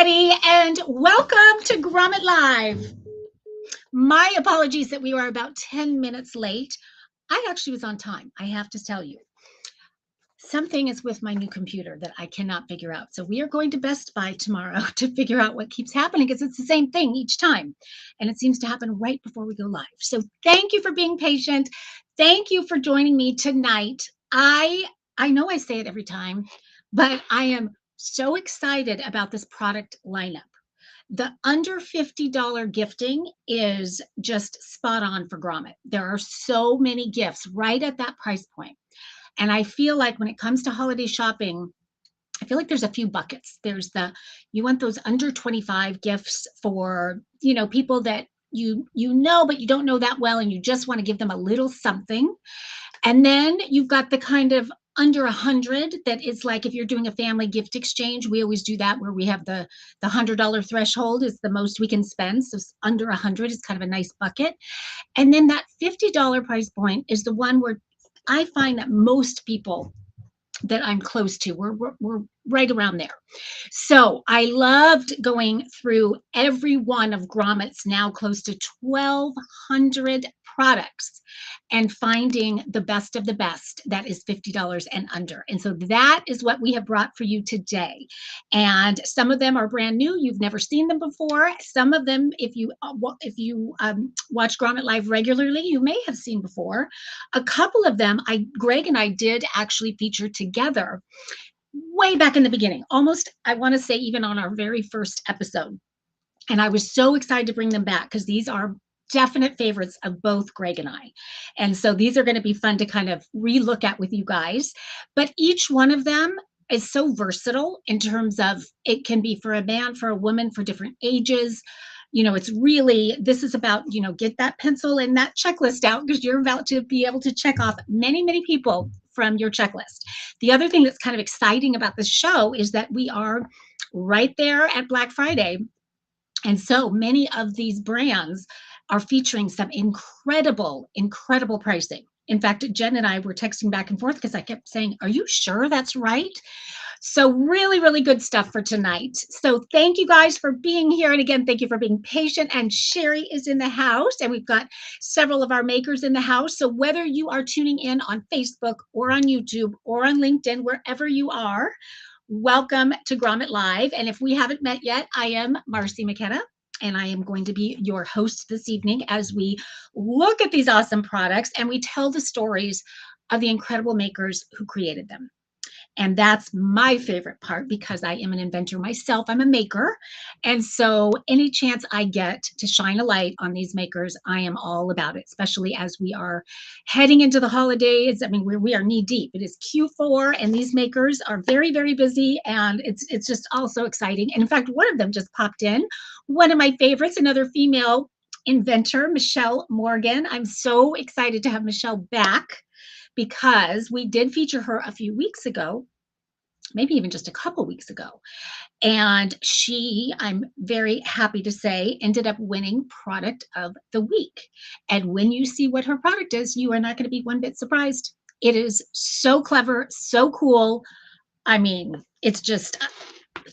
everybody, and welcome to Grommet Live. My apologies that we were about 10 minutes late. I actually was on time, I have to tell you. Something is with my new computer that I cannot figure out. So we are going to Best Buy tomorrow to figure out what keeps happening, because it's the same thing each time. And it seems to happen right before we go live. So thank you for being patient. Thank you for joining me tonight. I know I say it every time, but I am so excited about this product lineup. The under $50 gifting is just spot on for Grommet. There are so many gifts right at that price point. And I feel like when it comes to holiday shopping, I feel like there's a few buckets. There's you want those under 25 gifts for, people that you know, but you don't know that well, and you just want to give them a little something. And then you've got the kind of under 100 that is like, if you're doing a family gift exchange, we always do that where we have the $100 threshold is the most we can spend. So under 100 is kind of a nice bucket. And then that $50 price point is the one where I find that most people that I'm close to, we're right around there. So I loved going through every one of Grommet's now close to 1,200 products and finding the best of the best that is $50 and under. And so that is what we have brought for you today. And some of them are brand new. You've never seen them before. Some of them, if you watch Grommet Live regularly, you may have seen before. A couple of them, Greg and I did actually feature together way back in the beginning, almost, I want to say, even on our very first episode. And I was so excited to bring them back because these are definite favorites of both Greg and I. And so these are going to be fun to kind of relook at with you guys. But each one of them is so versatile in terms of it can be for a man, for a woman, for different ages. It's really, this is about, get that pencil and that checklist out, because you're about to be able to check off many, many people from your checklist. The other thing that's kind of exciting about this show is that we are right there at Black Friday. And so many of these brands are featuring some incredible, incredible pricing. In fact, Jen and I were texting back and forth because I kept saying, are you sure that's right? So really, really good stuff for tonight. So thank you guys for being here. And again, thank you for being patient. And Sherry is in the house, and we've got several of our makers in the house. So whether you are tuning in on Facebook or on YouTube or on LinkedIn, wherever you are, welcome to Grommet Live. And if we haven't met yet, I am Marcy McKenna, and I am going to be your host this evening as we look at these awesome products and we tell the stories of the incredible makers who created them. And that's my favorite part, because I am an inventor myself. I'm a maker. And so any chance I get to shine a light on these makers, I am all about it, especially as we are heading into the holidays. I mean, we are knee deep. It is Q4, and these makers are very, very busy, and it's just all so exciting. And in fact, one of them just popped in, one of my favorites, another female inventor, Michelle Morgan. I'm so excited to have Michelle back, because we did feature her a few weeks ago, maybe even just a couple weeks ago. And she, I'm very happy to say, ended up winning Product of the Week. And when you see what her product is, you are not going to be one bit surprised. It is so clever, so cool. I mean, it's just,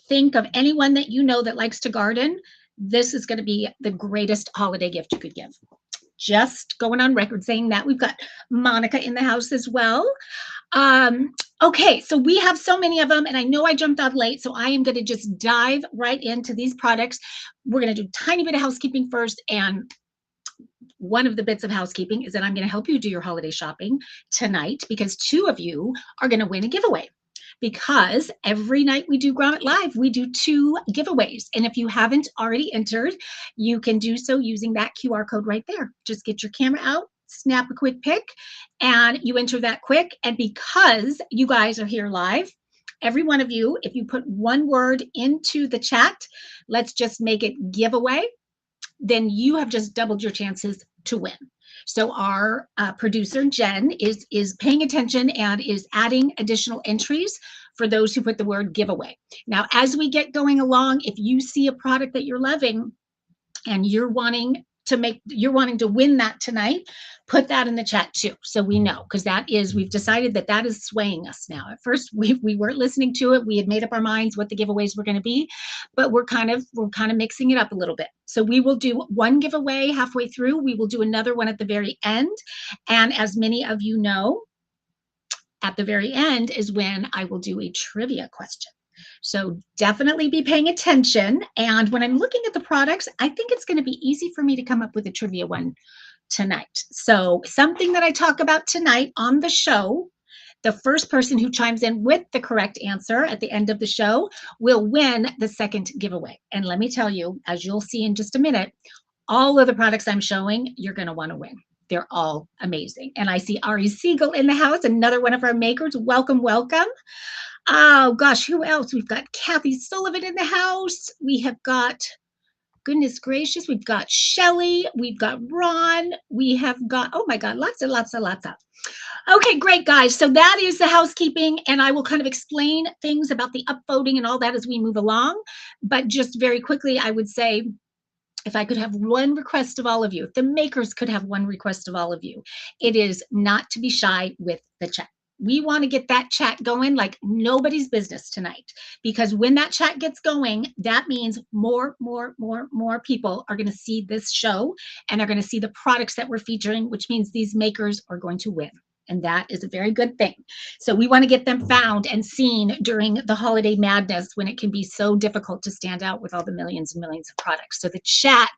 think of anyone that you know that likes to garden. This is going to be the greatest holiday gift you could give. Just going on record saying that. We've got Monica in the house as well. Okay, so we have so many of them, and I know I jumped out late, so I am going to just dive right into these products. We're going to do a tiny bit of housekeeping first, and one of the bits of housekeeping is that I'm going to help you do your holiday shopping tonight, because two of you are going to win a giveaway. Because every night we do Grommet Live, we do 2 giveaways. And if you haven't already entered, you can do so using that QR code right there. Just get your camera out, snap a quick pic, and you enter that quick. And because you guys are here live, every one of you, if you put one word into the chat, let's just make it giveaway, then you have just doubled your chances to win. So our producer, Jen, is paying attention and is adding additional entries for those who put the word giveaway. Now, as we get going along, if you see a product that you're loving and you're wanting you're wanting to win that tonight, put that in the chat too, so we know, because we've decided that is swaying us now. At first, we weren't listening to it. We had made up our minds what the giveaways were going to be, but we're kind of mixing it up a little bit. So we will do one giveaway halfway through. We will do another one at the very end, and as many of you know, at the very end is when I will do a trivia question. So definitely be paying attention. And when I'm looking at the products, I think it's going to be easy for me to come up with a trivia one tonight. So something that I talk about tonight on the show, the first person who chimes in with the correct answer at the end of the show will win the second giveaway. And let me tell you, as you'll see in just a minute, all of the products I'm showing, you're going to want to win. They're all amazing. And I see Ari Siegel in the house, another one of our makers. Welcome, welcome. Oh gosh, who else? We've got Kathy Sullivan in the house. We have got, goodness gracious, we've got Shelly, we've got Ron, we have got, oh my God, lots of. Okay, great, guys. So that is the housekeeping, and I will kind of explain things about the upvoting and all that as we move along. But just very quickly, I would say, if I could have one request of all of you, if the makers could have one request of all of you, it is not to be shy with the chat. We want to get that chat going like nobody's business tonight, because when that chat gets going, that means more people are going to see this show, and they're going to see the products that we're featuring, which means these makers are going to win. And that is a very good thing. So we want to get them found and seen during the holiday madness, when it can be so difficult to stand out with all the millions and millions of products. So the chat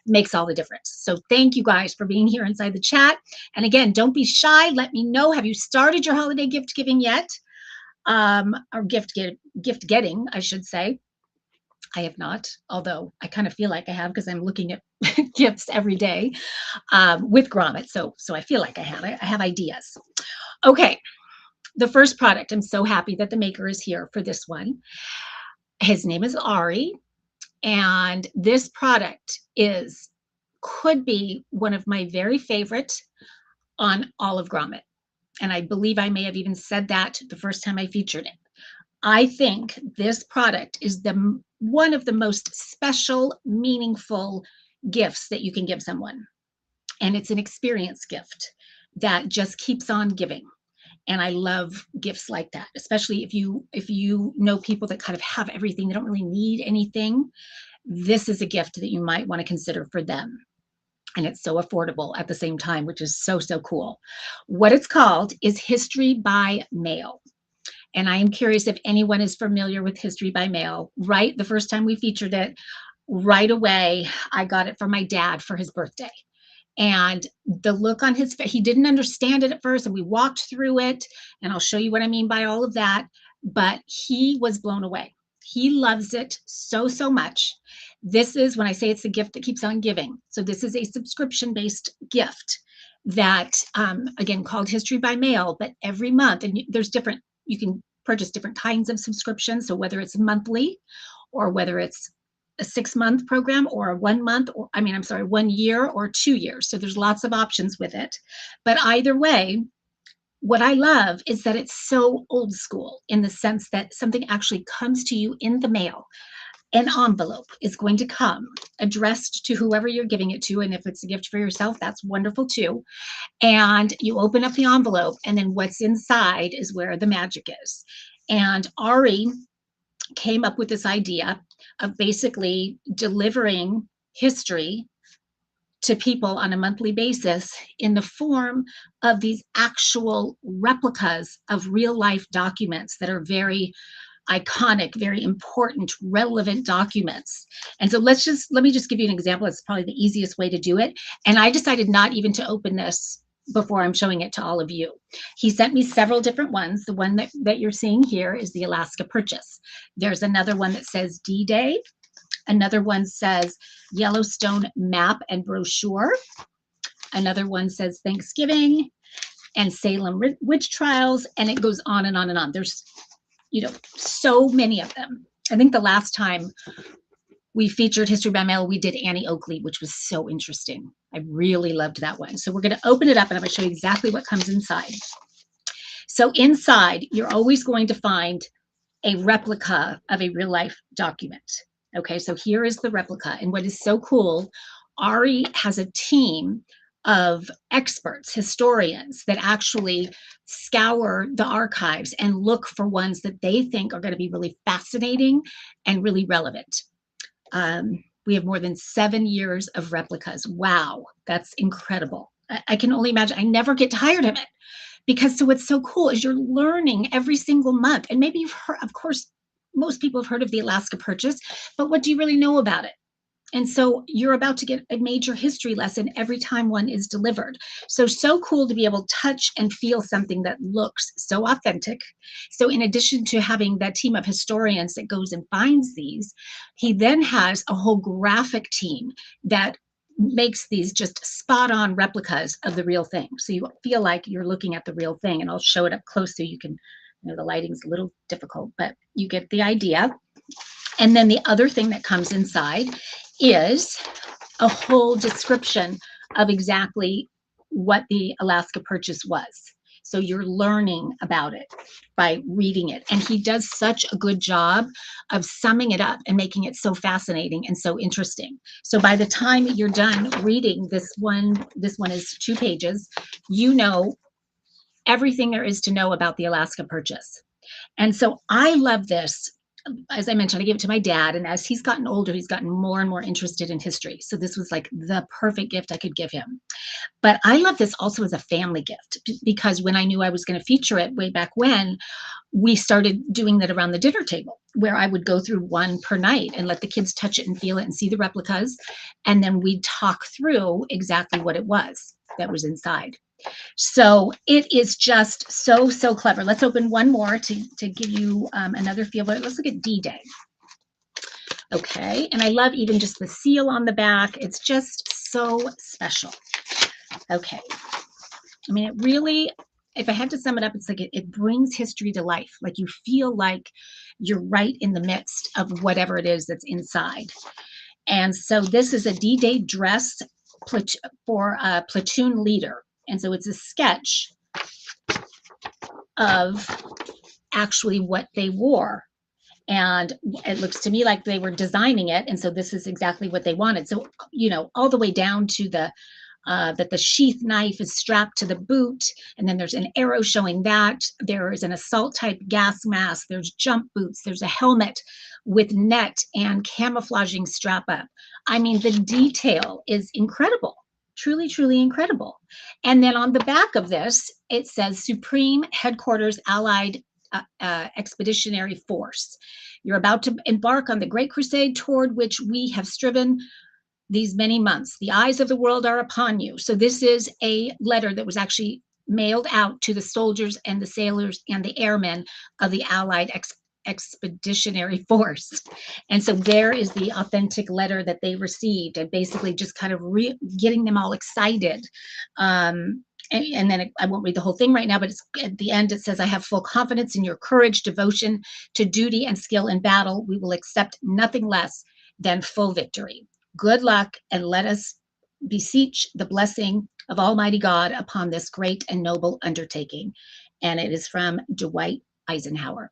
makes all the difference. So thank you guys for being here inside the chat. And again, don't be shy. Let me know. Have you started your holiday gift giving yet? Or gift getting, I should say. I have not, although I kind of feel like I have, because I'm looking at gifts every day with Grommet. So I feel like I have ideas. Okay, the first product, I'm so happy that the maker is here for this one. His name is Ari, and this product could be one of my very favorite on all of Grommet. And I believe I may have even said that the first time I featured it. I think this product is one of the most special, meaningful gifts that you can give someone. And it's an experience gift that just keeps on giving. And I love gifts like that, especially if you know people that kind of have everything, they don't really need anything. This is a gift that you might want to consider for them. And it's so affordable at the same time, which is so cool. What it's called is History by Mail. And I am curious if anyone is familiar with History by Mail. Right, the first time we featured it, right away, I got it from my dad for his birthday. And the look on his face, he didn't understand it at first, and we walked through it, and I'll show you what I mean by all of that, but he was blown away. He loves it so much. This is, when I say it's a gift that keeps on giving. So this is a subscription-based gift that, again, called History by Mail, but every month, and you can purchase different kinds of subscriptions. So whether it's monthly, or whether it's a 6-month program, or a 1 month, or 1 year or 2 years. So there's lots of options with it. But either way, what I love is that it's so old school, in the sense that something actually comes to you in the mail. An envelope is going to come addressed to whoever you're giving it to. And if it's a gift for yourself, that's wonderful too. And you open up the envelope, and then what's inside is where the magic is. And Ari came up with this idea of basically delivering history to people on a monthly basis in the form of these actual replicas of real life documents that are very iconic, very important, relevant documents. And so let me just give you an example. It's probably the easiest way to do it. And I decided not even to open this before I'm showing it to all of you. He sent me several different ones. The one that you're seeing here is the Alaska Purchase. There's another one that says D-Day. Another one says Yellowstone Map and Brochure. Another one says Thanksgiving and Salem Witch Trials, and it goes on and on and on. There's, so many of them. I think the last time we featured History by Mail, we did Annie Oakley, which was so interesting. I really loved that one. So we're going to open it up, and I'm going to show you exactly what comes inside. So inside, you're always going to find a replica of a real life document. Okay, so here is the replica. And what is so cool, Ari has a team of experts, historians that actually scour the archives and look for ones that they think are going to be really fascinating and really relevant. We have more than 7 years of replicas. Wow, that's incredible. I can only imagine. I never get tired of it because so what's so cool is you're learning every single month. And maybe you've heard, of course, most people have heard of the Alaska Purchase, but what do you really know about it? And so you're about to get a major history lesson every time one is delivered. So cool to be able to touch and feel something that looks so authentic. So in addition to having that team of historians that goes and finds these, he then has a whole graphic team that makes these just spot on replicas of the real thing. So you feel like you're looking at the real thing, and I'll show it up close so you can, the lighting's a little difficult, but you get the idea. And then the other thing that comes inside is a whole description of exactly what the Alaska Purchase was. So you're learning about it by reading it. And he does such a good job of summing it up and making it so fascinating and so interesting. So by the time you're done reading this one is 2 pages, you know everything there is to know about the Alaska Purchase. And so I love this. As I mentioned, I gave it to my dad, and as he's gotten older, he's gotten more and more interested in history. So this was like the perfect gift I could give him. But I love this also as a family gift because when I knew I was going to feature it way back when, we started doing that around the dinner table where I would go through one per night and let the kids touch it and feel it and see the replicas. And then we'd talk through exactly what it was that was inside. So it is just so clever. Let's open one more to give you another feel. But let's look at D-Day. Okay, and I love even just the seal on the back. It's just so special. Okay, I mean, it really, if I had to sum it up, it's like it brings history to life. Like you feel like you're right in the midst of whatever it is that's inside. And so this is a D-Day dress for a platoon leader. And so it's a sketch of actually what they wore. And it looks to me like they were designing it. And so this is exactly what they wanted. So, all the way down to that the sheath knife is strapped to the boot. And then there's an arrow showing that. There is an assault type gas mask. There's jump boots. There's a helmet with net and camouflaging strap up. I mean, the detail is incredible. Truly incredible. And then on the back of this, it says Supreme Headquarters Allied Expeditionary Force. You're about to embark on the great crusade toward which we have striven these many months. The eyes of the world are upon you. So this is a letter that was actually mailed out to the soldiers and the sailors and the airmen of the Allied Expeditionary Force. And so there is the authentic letter that they received, and basically just kind of getting them all excited. And then I won't read the whole thing right now, but at the end it says, I have full confidence in your courage, devotion to duty, and skill in battle. We will accept nothing less than full victory. Good luck, and let us beseech the blessing of Almighty God upon this great and noble undertaking. And it is from Dwight Eisenhower.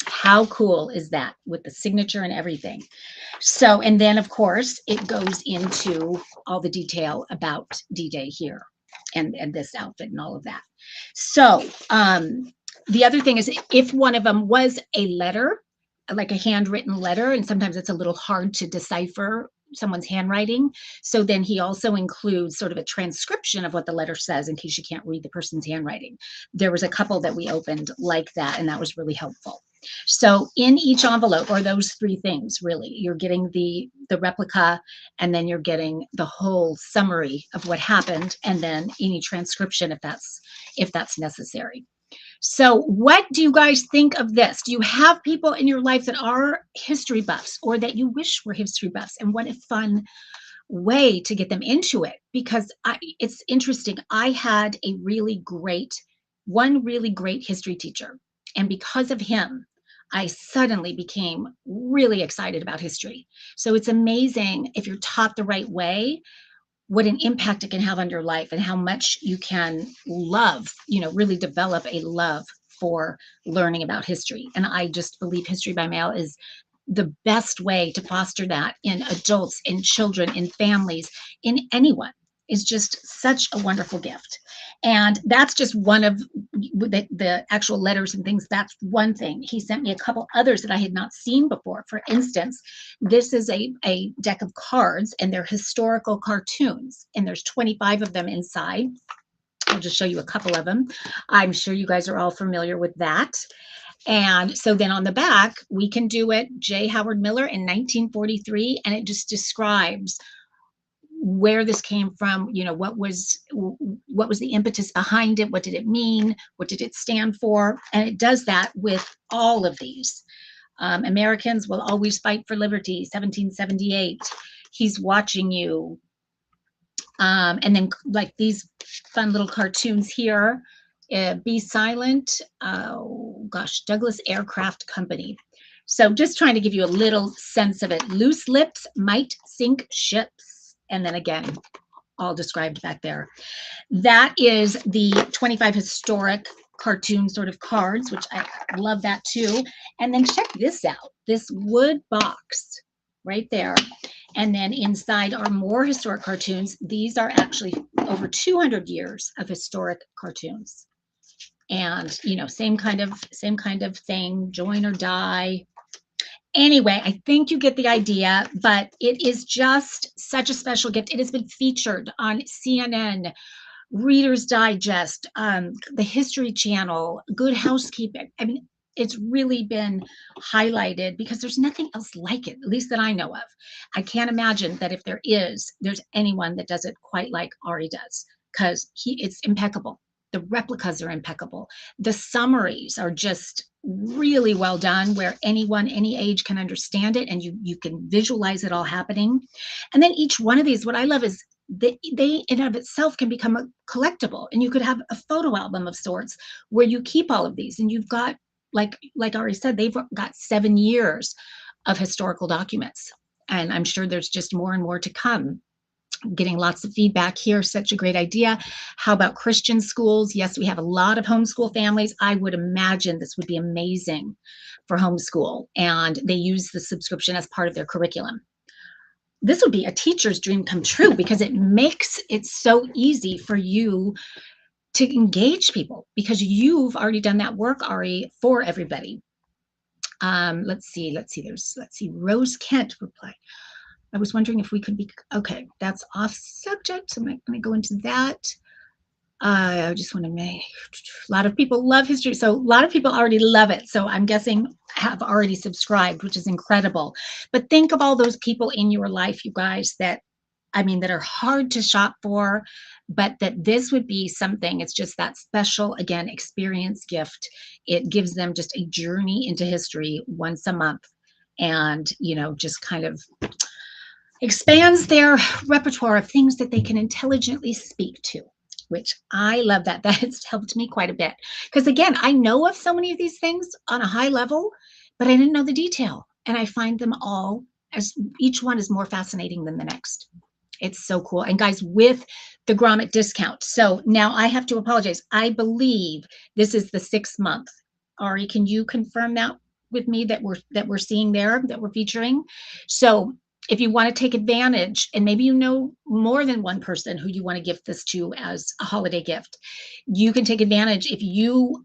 How cool is that, with the signature and everything? So, and then of course it goes into all the detail about D-Day here and this outfit and all of that. So the other thing is, if one of them was a letter, like a handwritten letter, and sometimes it's a little hard to decipher someone's handwriting. So then he also includes sort of a transcription of what the letter says in case you can't read the person's handwriting. There was a couple that we opened like that, and that was really helpful. So in each envelope are those 3 things, really. You're getting the replica, and then you're getting the whole summary of what happened, and then any transcription if that's necessary. So what do you guys think of this? Do you have people in your life that are history buffs, or that you wish were history buffs? And what a fun way to get them into it, because it's interesting. I had one really great history teacher. And because of him, I suddenly became really excited about history. So it's amazing if you're taught the right way, what an impact it can have on your life, and how much you can love, really develop a love for learning about history. And I just believe History by Mail is the best way to foster that in adults, in children, in families, in anyone is just such a wonderful gift. And that's just one of the actual letters and things. That's one thing. He sent me a couple others that I had not seen before. For instance, this is a deck of cards, and they're historical cartoons, and there's 25 of them inside. I'll just show you a couple of them. I'm sure you guys are all familiar with that. And so then on the back, we can do it J. Howard Miller in 1943, and it just describes where this came from, what was the impetus behind it, what did it mean, what did it stand for, and it does that with all of these. Americans will always fight for liberty, 1778. He's watching you. And then like these fun little cartoons here. Be Silent. Oh gosh, Douglas Aircraft Company. So just trying to give you a little sense of it. Loose lips might sink ships. And then again, all described back there. That is the 25 historic cartoon sort of cards, which I love that too. And then check this out, this wood box right there. And then inside are more historic cartoons. These are actually over 200 years of historic cartoons. And, same kind of thing, join or die. Anyway, I think you get the idea, but it is just such a special gift. It has been featured on CNN, Reader's Digest, the History Channel, Good Housekeeping. I mean, it's really been highlighted because there's nothing else like it, at least that I know of. I can't imagine that if there's anyone that does it quite like Ari does, because it's impeccable. The replicas are impeccable. The summaries are just really well done, where anyone, any age can understand it, and you can visualize it all happening. And then each one of these, what I love is they in and of itself can become a collectible, and you could have a photo album of sorts where you keep all of these, and you've got, like Ari said, they've got 7 years of historical documents, and I'm sure there's just more and more to come. Getting lots of feedback here. Such a great idea. How about Christian schools? Yes, we have a lot of homeschool families. I would imagine this would be amazing for homeschool, and they use the subscription as part of their curriculum. This would be a teacher's dream come true, because it makes it so easy for you to engage people, because you've already done that work, Ari, for everybody. Let's see. Rose Kent replied, I was wondering if we could be, okay, that's off subject. So I'm not going to go into that. I just want to make, a lot of people love history. So a lot of people already love it. So I'm guessing have already subscribed, which is incredible. But think of all those people in your life, you guys, that are hard to shop for, but that this would be something. It's just that special, again, experience gift. It gives them just a journey into history once a month, and, just kind of expands their repertoire of things that they can intelligently speak to, which I love that. That has helped me quite a bit. Because again, I know of so many of these things on a high level, but I didn't know the detail. And I find them all, as each one is more fascinating than the next. It's so cool. And guys, with the Grommet discount. So now I have to apologize. I believe this is the 6th month. Ari, can you confirm that with me, that we're seeing there, that we're featuring? So if you want to take advantage, and maybe more than one person who you want to gift this to as a holiday gift, you can take advantage. If you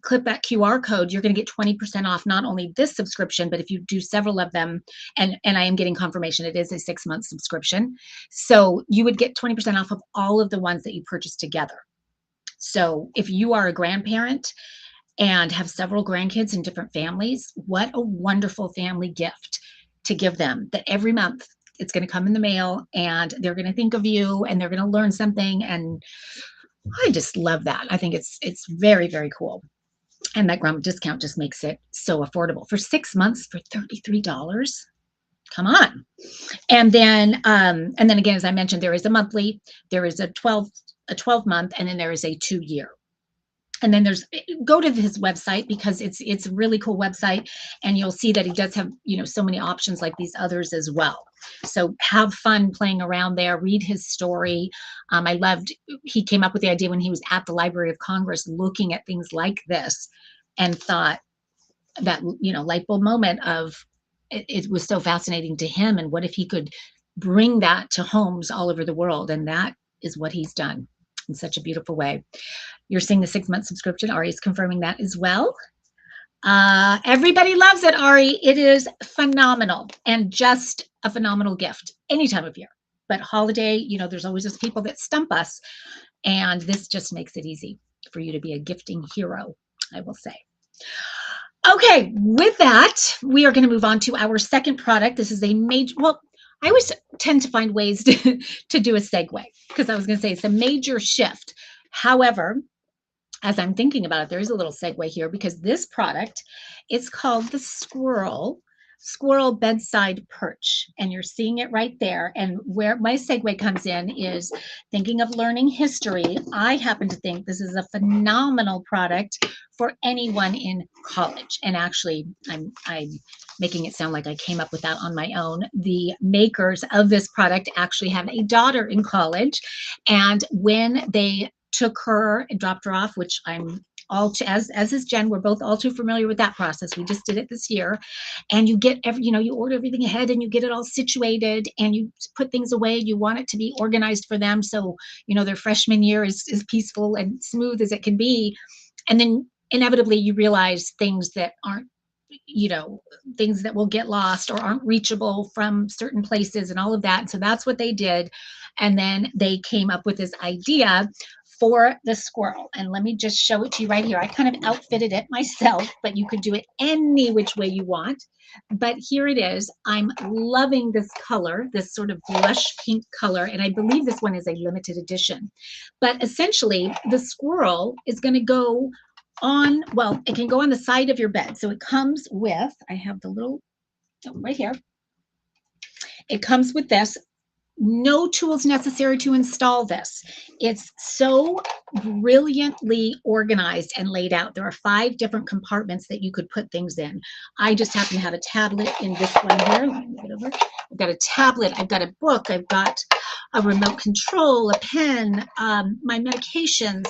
click that QR code, you're going to get 20% off not only this subscription, but if you do several of them, and I am getting confirmation it is a 6-month subscription, so you would get 20% off of all of the ones that you purchase together. So if you are a grandparent and have several grandkids in different families, what a wonderful family gift to give them, that every month it's going to come in the mail, and they're going to think of you, and they're going to learn something. And I just love that. I think it's very, very cool. And that Grommet discount just makes it so affordable for 6 months for $33. Come on. And then again, as I mentioned, there is a monthly, there is a 12 month, and then there is a 2-year. And then go to his website, because it's a really cool website, and you'll see that he does have, so many options like these others as well. So have fun playing around there, read his story. I loved, he came up with the idea when he was at the Library of Congress looking at things like this, and thought that, light bulb moment of, it was so fascinating to him. And what if he could bring that to homes all over the world? And that is what he's done in such a beautiful way. You're seeing the 6-month subscription. Ari's confirming that as well. Everybody loves it, Ari. It is phenomenal and just a phenomenal gift any time of year. But holiday, you know, there's always those people that stump us. And this just makes it easy for you to be a gifting hero, I will say. Okay, with that, we are going to move on to our second product. This is a major, well, I always tend to find ways to do a segue because I was going to say it's a major shift. However, as I'm thinking about it, there is a little segue here because this product is called the Squirrel Bedside Perch. And you're seeing it right there. And where my segue comes in is thinking of learning history. I happen to think this is a phenomenal product for anyone in college. And actually, I'm making it sound like I came up with that on my own. The makers of this product actually have a daughter in college. And when they took her and dropped her off, which I'm all too, as is Jen, we're both all too familiar with that process. We just did it this year. And you get you order everything ahead and you get it all situated and you put things away. You want it to be organized for them. So, their freshman year is peaceful and smooth as it can be. And then inevitably you realize things that aren't, things that will get lost or aren't reachable from certain places and all of that. And so that's what they did. And then they came up with this idea for the squirrel. And let me just show it to you right here. I kind of outfitted it myself, but you could do it any which way you want. But here it is. I'm loving this color, this sort of blush pink color. And I believe this one is a limited edition. But essentially, the squirrel is going to go on, well, it can go on the side of your bed. So it comes with, I have the little, right here. It comes with this. No tools necessary to install this. It's so brilliantly organized and laid out. There are 5 different compartments that you could put things in. I just happen to have a tablet in this one here. Let me move it over. I've got a tablet. I've got a book. I've got a remote control, a pen, my medications.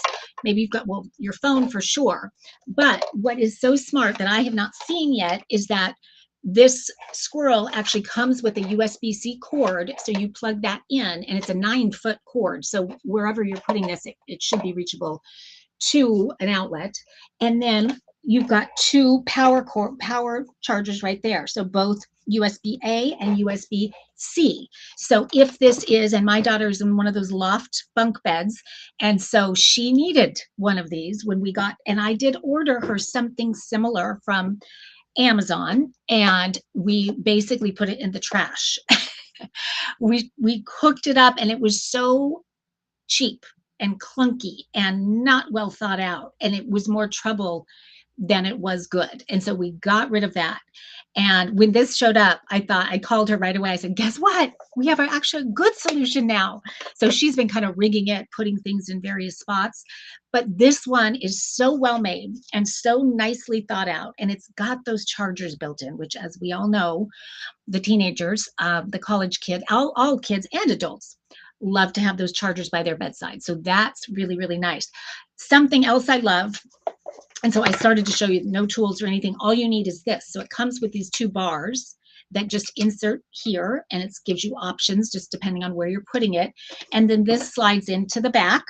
Maybe you've got, well, your phone for sure. But what is so smart that I have not seen yet is that this squirrel actually comes with a USB-C cord, so you plug that in, and it's a 9-foot cord. So wherever you're putting this, it should be reachable to an outlet. And then you've got 2 power chargers right there. So both USB-A and USB-C. So if this is, and my daughter's in one of those loft bunk beds, and so she needed one of these when we got, and I did order her something similar from Amazon, and we basically put it in the trash. we cooked it up, and it was so cheap and clunky and not well thought out, and it was more trouble than it was good. And so we got rid of that. And when this showed up, I called her right away. I said, guess what? We have actually a good solution now. So she's been kind of rigging it, putting things in various spots. But this one is so well made and so nicely thought out. And it's got those chargers built in, which, as we all know, the teenagers, the college kid, all kids and adults love to have those chargers by their bedside. So that's really, really nice. Something else I love, and so I started to show you no tools or anything. All you need is this. So it comes with these 2 bars that just insert here, and it gives you options just depending on where you're putting it. And then this slides into the back,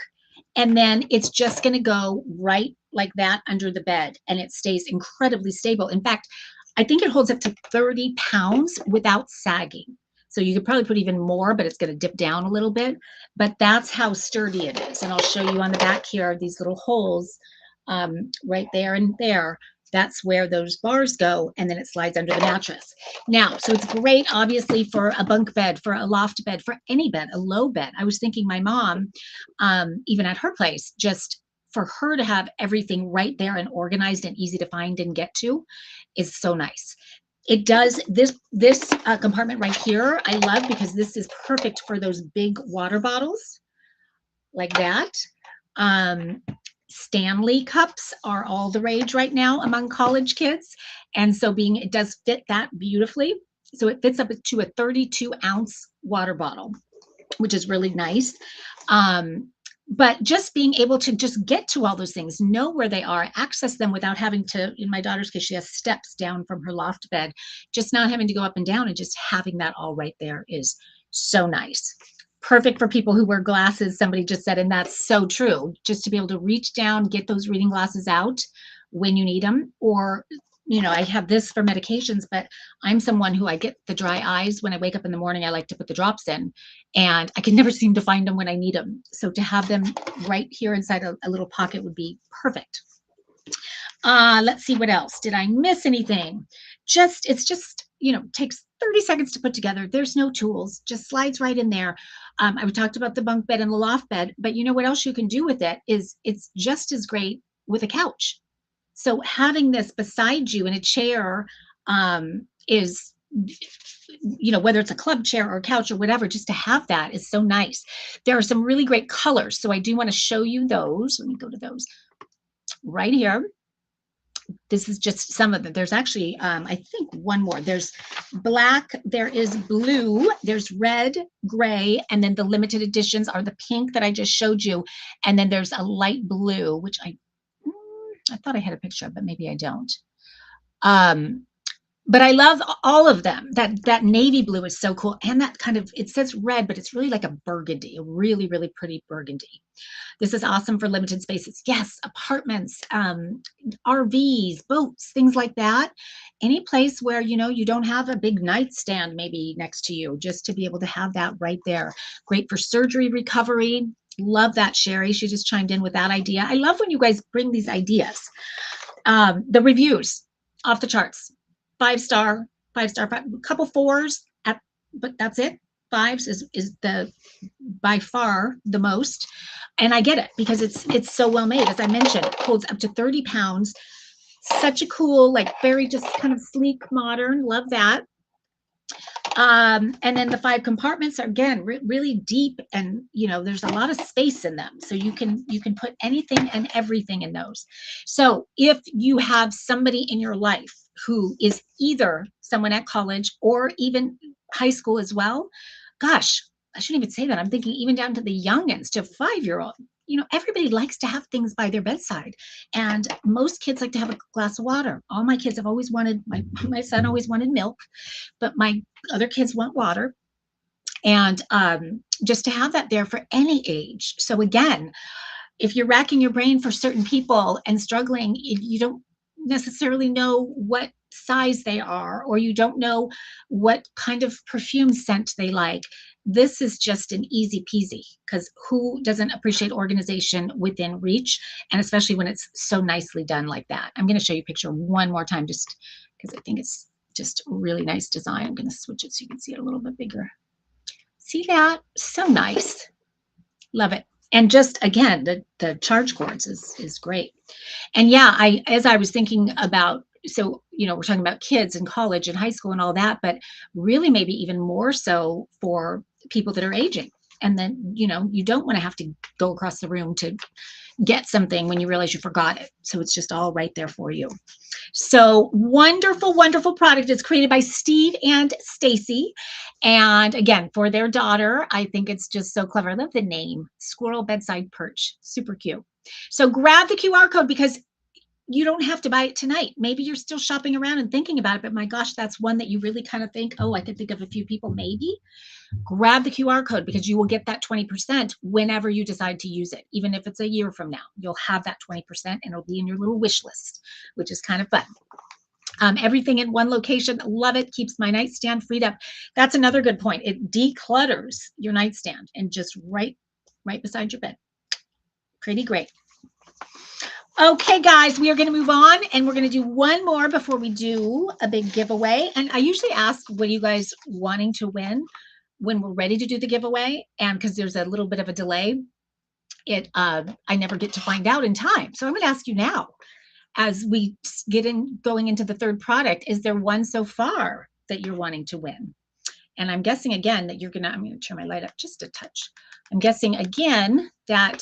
and then it's just going to go right like that under the bed, and it stays incredibly stable. In fact, I think it holds up to 30 pounds without sagging. So you could probably put even more, but it's going to dip down a little bit. But that's how sturdy it is. And I'll show you on the back here, these little holes right there and there. That's where those bars go, and then it slides under the mattress. Now, so it's great, obviously, for a bunk bed, for a loft bed, for any bed, a low bed. I was thinking my mom, even at her place, just for her to have everything right there and organized and easy to find and get to is so nice. It does this compartment right here, I love, because this is perfect for those big water bottles like that. Stanley cups are all the rage right now among college kids. And so it does fit that beautifully. So it fits up to a 32-ounce water bottle, which is really nice. but just being able to just get to all those things, know where they are, access them without having to, in my daughter's case, she has steps down from her loft bed, just not having to go up and down and just having that all right there is so nice. Perfect for people who wear glasses, somebody just said, and that's so true. Just to be able to reach down, get those reading glasses out when you need them, or I have this for medications, but I'm someone who I get the dry eyes when I wake up in the morning. I like to put the drops in, and I can never seem to find them when I need them. So to have them right here inside a little pocket would be perfect. Let's see what else. Did I miss anything? It's just, takes 30 seconds to put together. There's no tools, just slides right in there. I talked about the bunk bed and the loft bed, but you know what else you can do with it is it's just as great with a couch. So having this beside you in a chair is, whether it's a club chair or a couch or whatever, just to have that is so nice. There are some really great colors. So I do want to show you those. Let me go to those right here. This is just some of them. There's actually, I think one more. There's black, there is blue, there's red, gray, and then the limited editions are the pink that I just showed you. And then there's a light blue, which I thought I had a picture of, but maybe I don't. But I love all of them. That navy blue is so cool. And that kind of, it says red, but it's really like a burgundy, a really, really pretty burgundy. This is awesome for limited spaces. Yes, apartments, RVs, boats, things like that. Any place where, you don't have a big nightstand maybe next to you, just to be able to have that right there. Great for surgery recovery. Love that, Sherry. She just chimed in with that idea. I love when you guys bring these ideas. The reviews, off the charts. 5-star, 5-star, a couple 4s, but that's it. 5s is the by far the most. And I get it because it's so well made. As I mentioned, it holds up to 30 pounds. Such a cool, like very just kind of sleek, modern. Love that. And then the 5 compartments are, again, really deep, and there's a lot of space in them, so you can put anything and everything in those. So if you have somebody in your life who is either someone at college or even high school as well, gosh, I shouldn't even say that. I'm thinking even down to the youngins, to 5-year-old. Everybody likes to have things by their bedside, and most kids like to have a glass of water. All my kids have always wanted, my son always wanted milk, but my other kids want water. And just to have that there for any age. So again, if you're racking your brain for certain people and struggling, you don't necessarily know what size they are, or you don't know what kind of perfume scent they like, this is just an easy peasy, because who doesn't appreciate organization within reach, and especially when it's so nicely done like that. I'm going to show you a picture one more time just because I think it's just really nice design. I'm going to switch it so you can see it a little bit bigger. See that? So nice. Love it. And just, again, the charge cords is great. And yeah, as I was thinking about, so, we're talking about kids in college and high school and all that, but really maybe even more so for people that are aging. And then, you don't want to have to go across the room to get something when you realize you forgot it. So it's just all right there for you. So wonderful, wonderful product. It's created by Steve and Stacy. And again, for their daughter, I think it's just so clever. I love the name, Squirrel Bedside Perch. Super cute. So grab the QR code, because you don't have to buy it tonight. Maybe you're still shopping around and thinking about it, but my gosh, that's one that you really kind of think, oh, I could think of a few people maybe. Grab the QR code, because you will get that 20% whenever you decide to use it. Even if it's a year from now, you'll have that 20% and it'll be in your little wish list, which is kind of fun. Everything in one location. Love it. Keeps my nightstand freed up. That's another good point. It declutters your nightstand and just right beside your bed. Pretty great. Okay, guys, we are going to move on, and we're going to do one more before we do a big giveaway. And I usually ask, what are you guys wanting to win when we're ready to do the giveaway? And because there's a little bit of a delay, I never get to find out in time. So I'm going to ask you now, as we get going into the third product, is there one so far that you're wanting to win? And I'm guessing again that I'm going to turn my light up just a touch. I'm guessing again that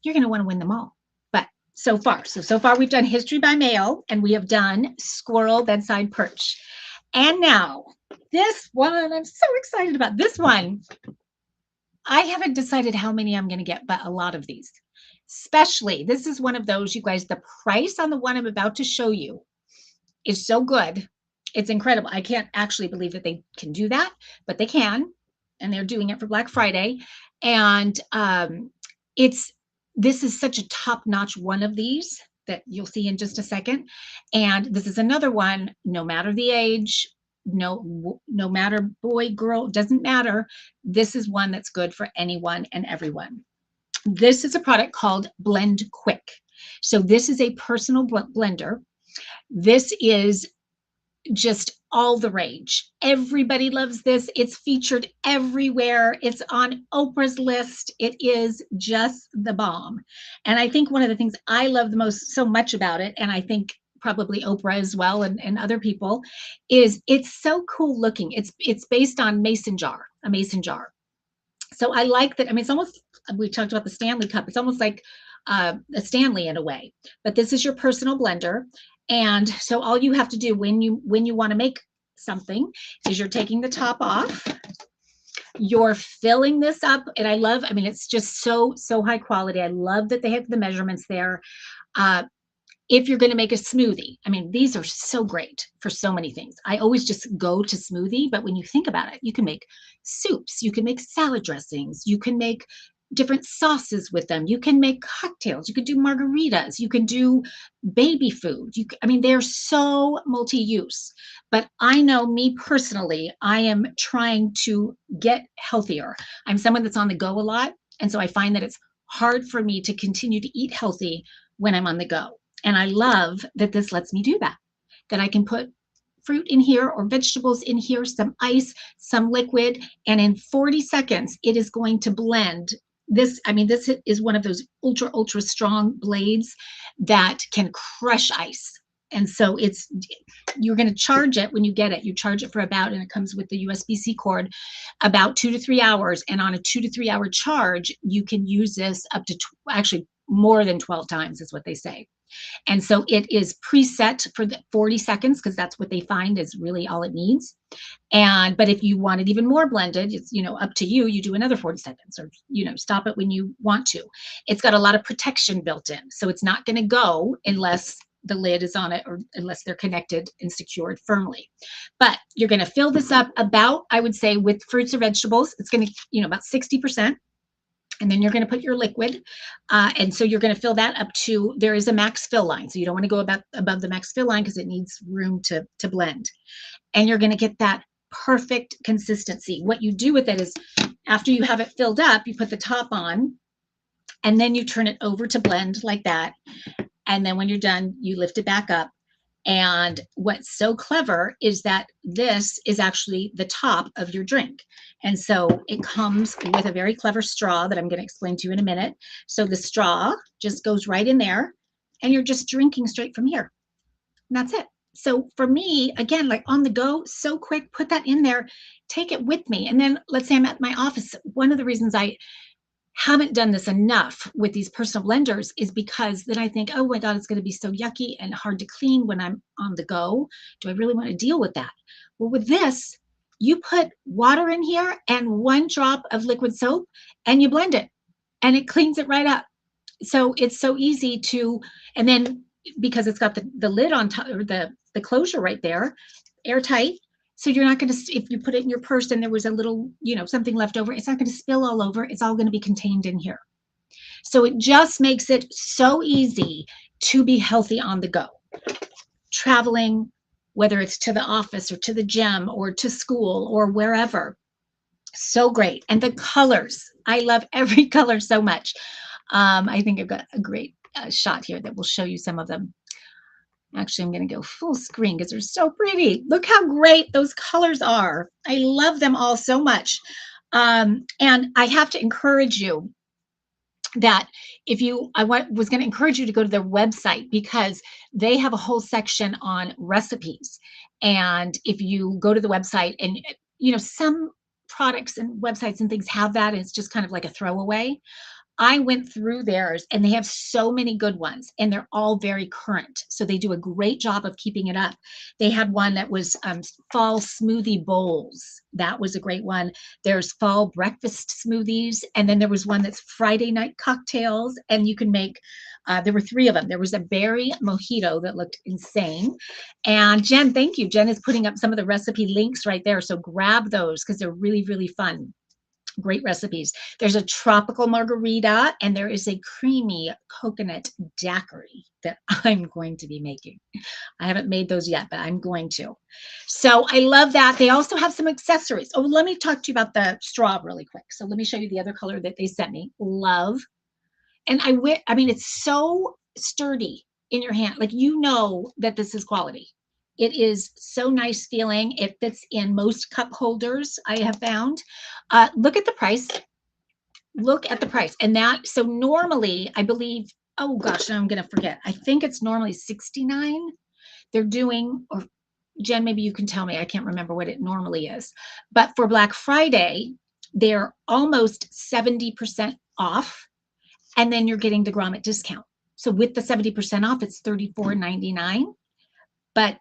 you're going to want to win them all. But so far we've done History by Mail, and we have done Squirrel Bedside Perch. And now this one, I'm so excited about this one. I haven't decided how many I'm going to get, but a lot of these. Especially, this is one of those, you guys, the price on the one I'm about to show you is so good. It's incredible. I can't actually believe that they can do that, but they can, and they're doing it for Black Friday. And it's this is such a top-notch one of these that you'll see in just a second. And this is another one, no matter the age, no matter boy, girl, doesn't matter. This is one that's good for anyone and everyone. This is a product called Blend Quick. So this is a personal blender. This is just all the rage. Everybody loves this. It's featured everywhere. It's on Oprah's list. It is just the bomb. And I think one of the things I love the most so much about it, and I think probably Oprah as well and other people, is it's so cool looking. It's based on a mason jar. So I like that. I mean, it's almost, we talked about the Stanley cup. It's almost like a Stanley in a way, but this is your personal blender. And so all you have to do when you want to make something is you're taking the top off, you're filling this up. And I mean, it's just so high quality. I love that they have the measurements there. Uh, if you're going to make a smoothie, I mean, these are so great for so many things. I always just go to smoothie, but when you think about it, you can make soups, you can make salad dressings, you can make different sauces with them, you can make cocktails, you could do margaritas, you can do baby food. I mean, they're so multi-use. But I know me personally, I am trying to get healthier. I'm someone that's on the go a lot, and so I find that it's hard for me to continue to eat healthy when I'm on the go. And I love that this lets me do that, that I can put fruit in here or vegetables in here, some ice, some liquid, and in 40 seconds, it is going to blend. This, I mean, this is one of those ultra strong blades that can crush ice. And so you're going to charge it when you get it. You charge it for about, and it comes with the USB-C cord, about 2 to 3 hours. And on a 2 to 3 hour charge, you can use this up to actually more than 12 times is what they say. And so it is preset for the 40 seconds because that's what they find is really all it needs. But if you want it even more blended, it's, up to you. You do another 40 seconds or, stop it when you want to. It's got a lot of protection built in. So it's not going to go unless the lid is on it or unless they're connected and secured firmly. But you're going to fill this up about, I would say, with fruits or vegetables, it's going to, about 60%. And then you're going to put your liquid. And so you're going to fill that up to, there is a max fill line. So you don't want to go above the max fill line because it needs room to blend. And you're going to get that perfect consistency. What you do with it is after you have it filled up, you put the top on and then you turn it over to blend like that. And then when you're done, you lift it back up. And what's so clever is that this is actually the top of your drink. And so it comes with a very clever straw that I'm going to explain to you in a minute. So the straw just goes right in there and you're just drinking straight from here. And that's it. So for me, again, like on the go, so quick, put that in there, take it with me. And then let's say I'm at my office. One of the reasons I haven't done this enough with these personal blenders is because then I think, oh my God, it's going to be so yucky and hard to clean when I'm on the go. Do I really want to deal with that? Well, with this, you put water in here and 1 drop of liquid soap and you blend it and it cleans it right up. So it's so easy to, and then because it's got the lid on top or the closure right there, airtight. So you're not going to, if you put it in your purse and there was a little, something left over, it's not going to spill all over. It's all going to be contained in here. So it just makes it so easy to be healthy on the go. Traveling, whether it's to the office or to the gym or to school or wherever. So great. And the colors, I love every color so much. I think I've got a great shot here that will show you some of them. Actually, I'm going to go full screen because they're so pretty. Look how great those colors are. I love them all so much. And I have to encourage you that was going to encourage you to go to their website because they have a whole section on recipes. And if you go to the website and, some products and websites and things have that, and it's just kind of like a throwaway. I went through theirs and they have so many good ones and they're all very current. So they do a great job of keeping it up. They had one that was fall smoothie bowls. That was a great one. There's fall breakfast smoothies. And then there was one that's Friday night cocktails. And you can make, there were 3 of them. There was a berry mojito that looked insane. And Jen, thank you. Jen is putting up some of the recipe links right there. So grab those because they're really, really fun. Great recipes. There's a tropical margarita and there is a creamy coconut daiquiri that I'm going to be making. I haven't made those yet, but I'm going to. So I love that. They also have some accessories. Oh, let me talk to you about the straw really quick. So let me show you the other color that they sent me. Love. And I mean, it's so sturdy in your hand. Like, you know that this is quality. It is so nice feeling. It fits in most cup holders I have found. Look at the price. Look at the price. And that, so normally, I believe, oh gosh, now I'm going to forget. I think it's normally $69. They're doing, or Jen, maybe you can tell me. I can't remember what it normally is. But for Black Friday, they're almost 70% off. And then you're getting the Grommet discount. So with the 70% off, it's $34.99. But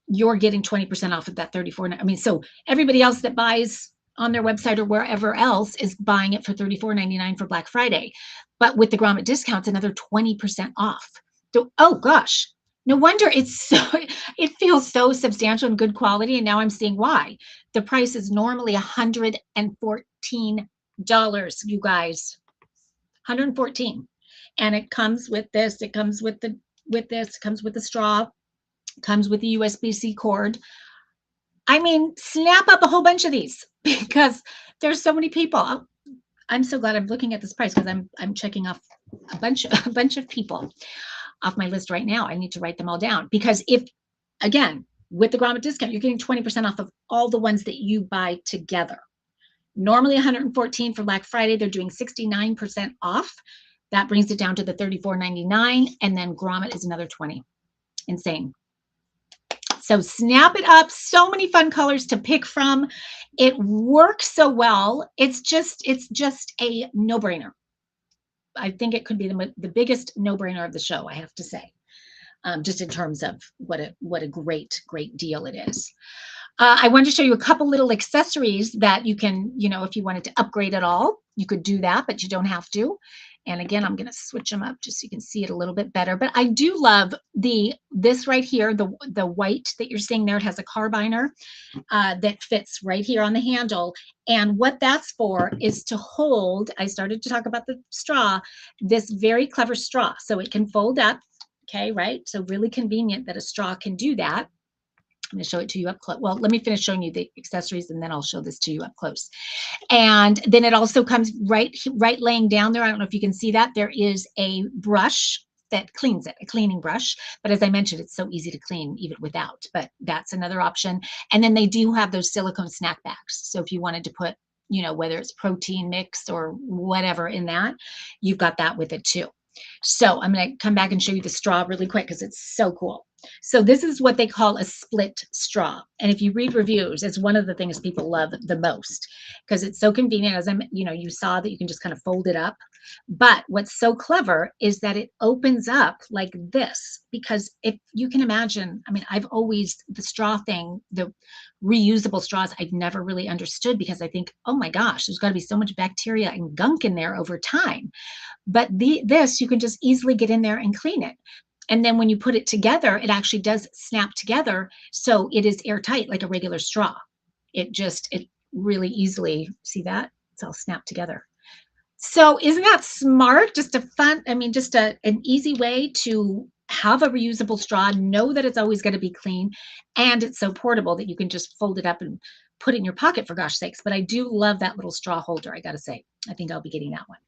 you're getting 20% off of that 34. I mean, so everybody else that buys on their website or wherever else is buying it for $34.99 for Black Friday. But with the Grommet discounts, another 20% off. So, oh gosh, no wonder it feels so substantial and good quality. And now I'm seeing why. The price is normally $114, you guys. 114. And it comes with this. It comes with this. It comes with the straw. Comes with the USB-C cord. I mean, snap up a whole bunch of these because there's so many people. I'm so glad I'm looking at this price because I'm checking off a bunch of people off my list right now. I need to write them all down because if, again, with the Grommet discount, you're getting 20% off of all the ones that you buy together. Normally 114 for Black Friday. They're doing 69% off. That brings it down to the $34.99. And then Grommet is another 20. Insane. So snap it up. So many fun colors to pick from. It works so well. It's just a no-brainer. I think it could be the biggest no-brainer of the show, I have to say, just in terms of what a great deal it is. I wanted to show you a couple little accessories that you can, if you wanted to upgrade at all, you could do that, but you don't have to. And again, I'm going to switch them up just so you can see it a little bit better. But I do love this right here, the white that you're seeing there. It has a carbiner that fits right here on the handle. And what that's for is to hold, I started to talk about the straw, this very clever straw. So it can fold up, okay, right? So really convenient that a straw can do that. I'm going to show it to you up close. Well, let me finish showing you the accessories and then I'll show this to you up close. And then it also comes right laying down there. I don't know if you can see that. There is a brush that cleans it, a cleaning brush. But as I mentioned, it's so easy to clean even without, but that's another option. And then they do have those silicone snack bags. So if you wanted to put, whether it's protein mix or whatever in that, you've got that with it too. So I'm going to come back and show you the straw really quick because it's so cool. So this is what they call a split straw. And if you read reviews, it's one of the things people love the most because it's so convenient. As you saw that you can just kind of fold it up. But what's so clever is that it opens up like this, because if you can imagine, I mean, the straw thing, the reusable straws, I've never really understood because I think, oh my gosh, there's got to be so much bacteria and gunk in there over time. But this, you can just easily get in there and clean it. And then when you put it together, it actually does snap together. So it is airtight like a regular straw. It really easily, see that? It's all snapped together. So isn't that smart? Just an easy way to have a reusable straw, know that it's always going to be clean, and it's so portable that you can just fold it up and put it in your pocket, for gosh sakes. But I do love that little straw holder, I got to say. I think I'll be getting that one.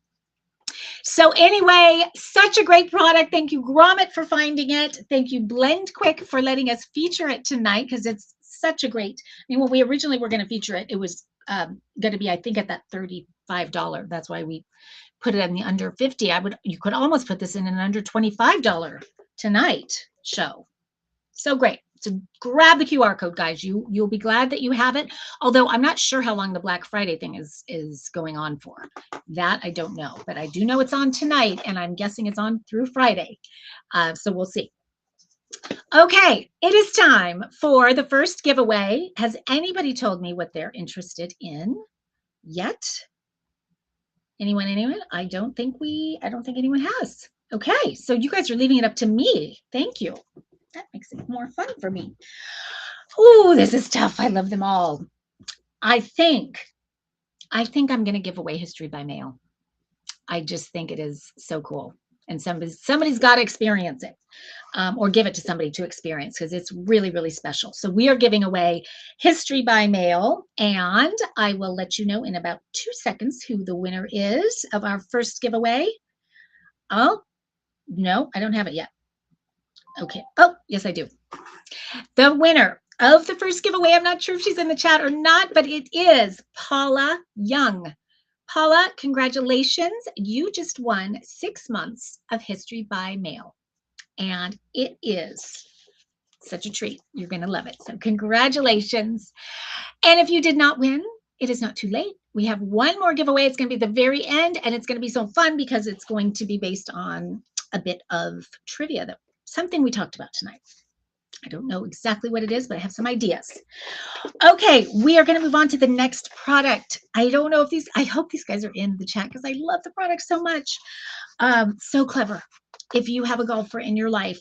So anyway, such a great product. Thank you, Grommet, for finding it. Thank you, Blend Quick, for letting us feature it tonight because it's such a great. I mean, when we originally were going to feature it, it was going to be, I think, at that $35. That's why we put it in the under 50. You could almost put this in an under $25 tonight show. So great. So grab the QR code, guys. You'll be glad that you have it. Although I'm not sure how long the Black Friday thing is going on for. That I don't know, but I do know it's on tonight, and I'm guessing it's on through Friday. So we'll see. Okay, it is time for the first giveaway. Has anybody told me what they're interested in yet? Anyone? I don't think anyone has. Okay, so you guys are leaving it up to me. Thank you. That makes it more fun for me. Ooh, this is tough. I love them all. I think I'm going to give away History by Mail. I just think it is so cool. And somebody's got to experience it, or give it to somebody to experience, because it's really, really special. So we are giving away History by Mail, and I will let you know in about 2 seconds who the winner is of our first giveaway. Oh, no, I don't have it yet. Okay. Oh, yes, I do. The winner of the first giveaway, I'm not sure if she's in the chat or not, but it is Paula Young. Paula, congratulations. You just won 6 months of History by Mail. And it is such a treat. You're going to love it. So congratulations. And if you did not win, it is not too late. We have one more giveaway. It's going to be at the very end, and it's going to be so fun because it's going to be based on a bit of trivia, something we talked about tonight. I don't know exactly what it is, but I have some ideas. Okay, we are going to move on to the next product. I don't know if I hope these guys are in the chat because I love the product so much. So clever. If you have a golfer in your life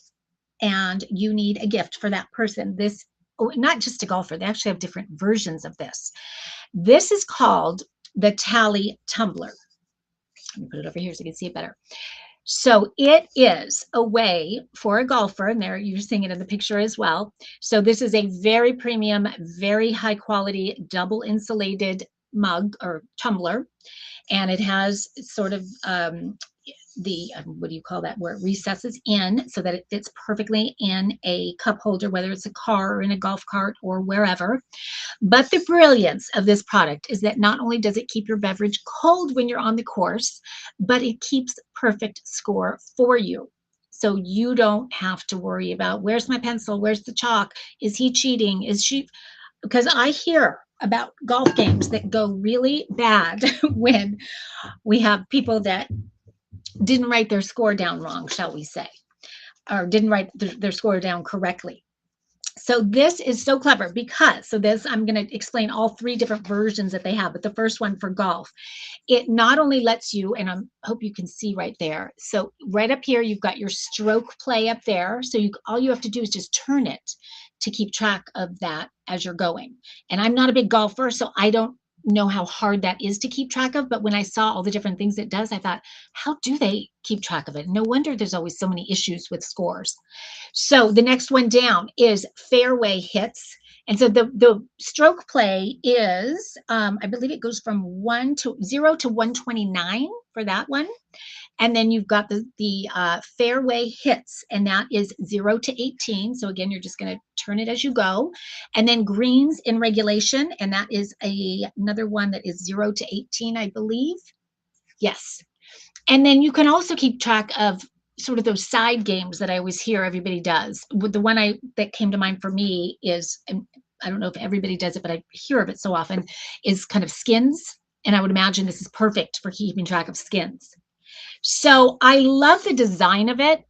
and you need a gift for that person, not just a golfer, they actually have different versions of this. This is called the Tally Tumbler. Let me put it over here so you can see it better. So it is a way for a golfer, and there you're seeing it in the picture as well. So this is a very premium, very high quality, double insulated mug or tumbler. And it has sort of what do you call that, where it recesses in so that it fits perfectly in a cup holder, whether it's a car or in a golf cart or wherever. But the brilliance of this product is that not only does it keep your beverage cold when you're on the course, but it keeps perfect score for you. So you don't have to worry about, where's my pencil? Where's the chalk? Is he cheating? Is she? Because I hear about golf games that go really bad when we have people that didn't write their score down wrong, shall we say, or didn't write their score down correctly. So this is so clever because, I'm going to explain all 3 different versions that they have, but the first one for golf, it not only lets you, and I hope you can see right there. So right up here, you've got your stroke play up there. So all you have to do is just turn it to keep track of that as you're going. And I'm not a big golfer, so I don't know how hard that is to keep track of. But when I saw all the different things it does, I thought, how do they keep track of it? No wonder there's always so many issues with scores. So the next one down is fairway hits. And so the stroke play is, I believe it goes from 0 to 129 for that one. And then you've got the fairway hits, and that is 0 to 18. So again, you're just going to turn it as you go. And then greens in regulation, and that is another one that is 0 to 18, I believe. Yes. And then you can also keep track of sort of those side games that I always hear everybody does. The one that came to mind for me is, and I don't know if everybody does it, but I hear of it so often, is kind of skins. And I would imagine this is perfect for keeping track of skins. So I love the design of it.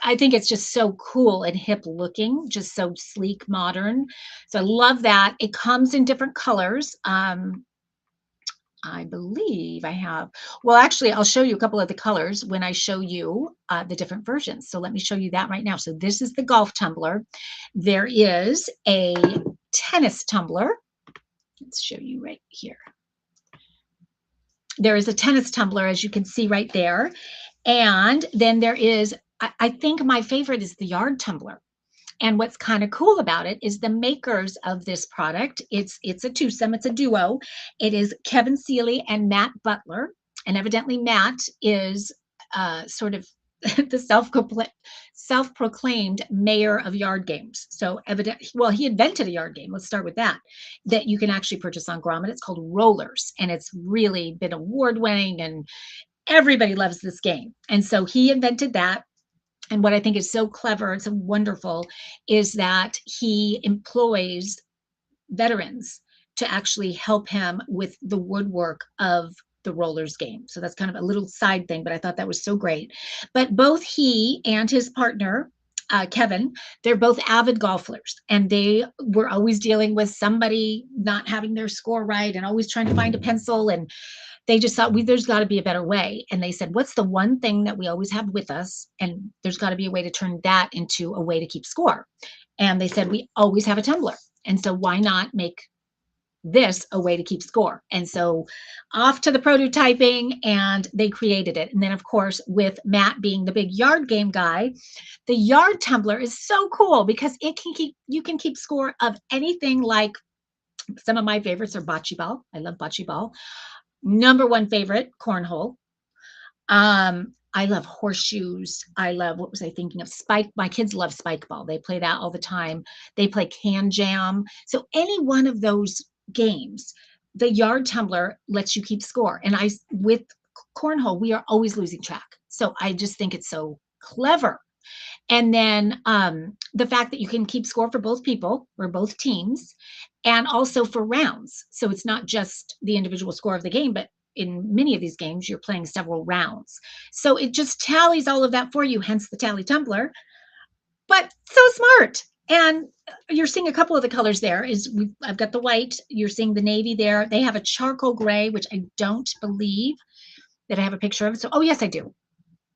I think it's just so cool and hip looking, just so sleek, modern. So I love that. It comes in different colors. I believe I have, well, actually, I'll show you a couple of the colors when I show you the different versions. So let me show you that right now. So this is the golf tumbler. There is a tennis tumbler. Let's show you right here. There is a tennis tumbler, as you can see right there. And then there is, I think my favorite is the yard tumbler. And what's kind of cool about it is the makers of this product. It's a twosome, it's a duo. It is Kevin Seeley and Matt Butler. And evidently Matt is sort of the self-proclaimed mayor of yard games. So well, he invented a yard game. Let's start with that you can actually purchase on Grommet. It's called Rollers, and it's really been award-winning, and everybody loves this game. And so he invented that. And what I think is so clever and so wonderful is that he employs veterans to actually help him with the woodwork of the rollers game. So that's kind of a little side thing, but I thought that was so great. But both he and his partner, Kevin, they're both avid golfers, and they were always dealing with somebody not having their score right and always trying to find a pencil. And they just thought, there's got to be a better way. And they said, what's the one thing that we always have with us? And there's got to be a way to turn that into a way to keep score. And they said, we always have a tumbler. And so why not make this a way to keep score? And so off to the prototyping, and they created it. And then, of course, with Matt being the big yard game guy, the yard tumbler is so cool because you can keep score of anything. Like some of my favorites are bocce ball. I love bocce ball. Number one favorite, cornhole. I love horseshoes. I love, what was I thinking of? Spike. My kids love spike ball. They play that all the time. They play can jam. So any one of those games, the yard tumbler lets you keep score. And with cornhole, we are always losing track. So I just think it's so clever. And then the fact that you can keep score for both people or both teams, and also for rounds. So it's not just the individual score of the game, but in many of these games, you're playing several rounds. So it just tallies all of that for you, hence the tally tumbler. But so smart. And you're seeing a couple of the colors there. I've got the white. You're seeing the navy there. They have a charcoal gray, which I don't believe that I have a picture of. So, oh, yes, I do.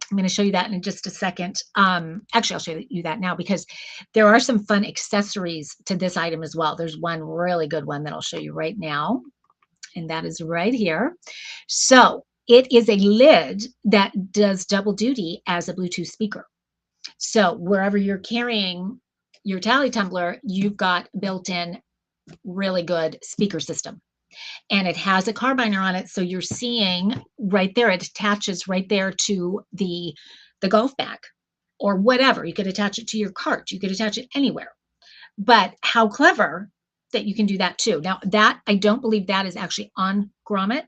I'm going to show you that in just a second. Actually, I'll show you that now because there are some fun accessories to this item as well. There's one really good one that I'll show you right now, and that is right here. So it is a lid that does double duty as a Bluetooth speaker. So wherever you're carrying your tally tumbler, you've got built-in really good speaker system. And it has a carbiner on it. So you're seeing right there, it attaches right there to the golf bag or whatever. You could attach it to your cart. You could attach it anywhere. But how clever that you can do that too. Now that, I don't believe that is actually on Grommet.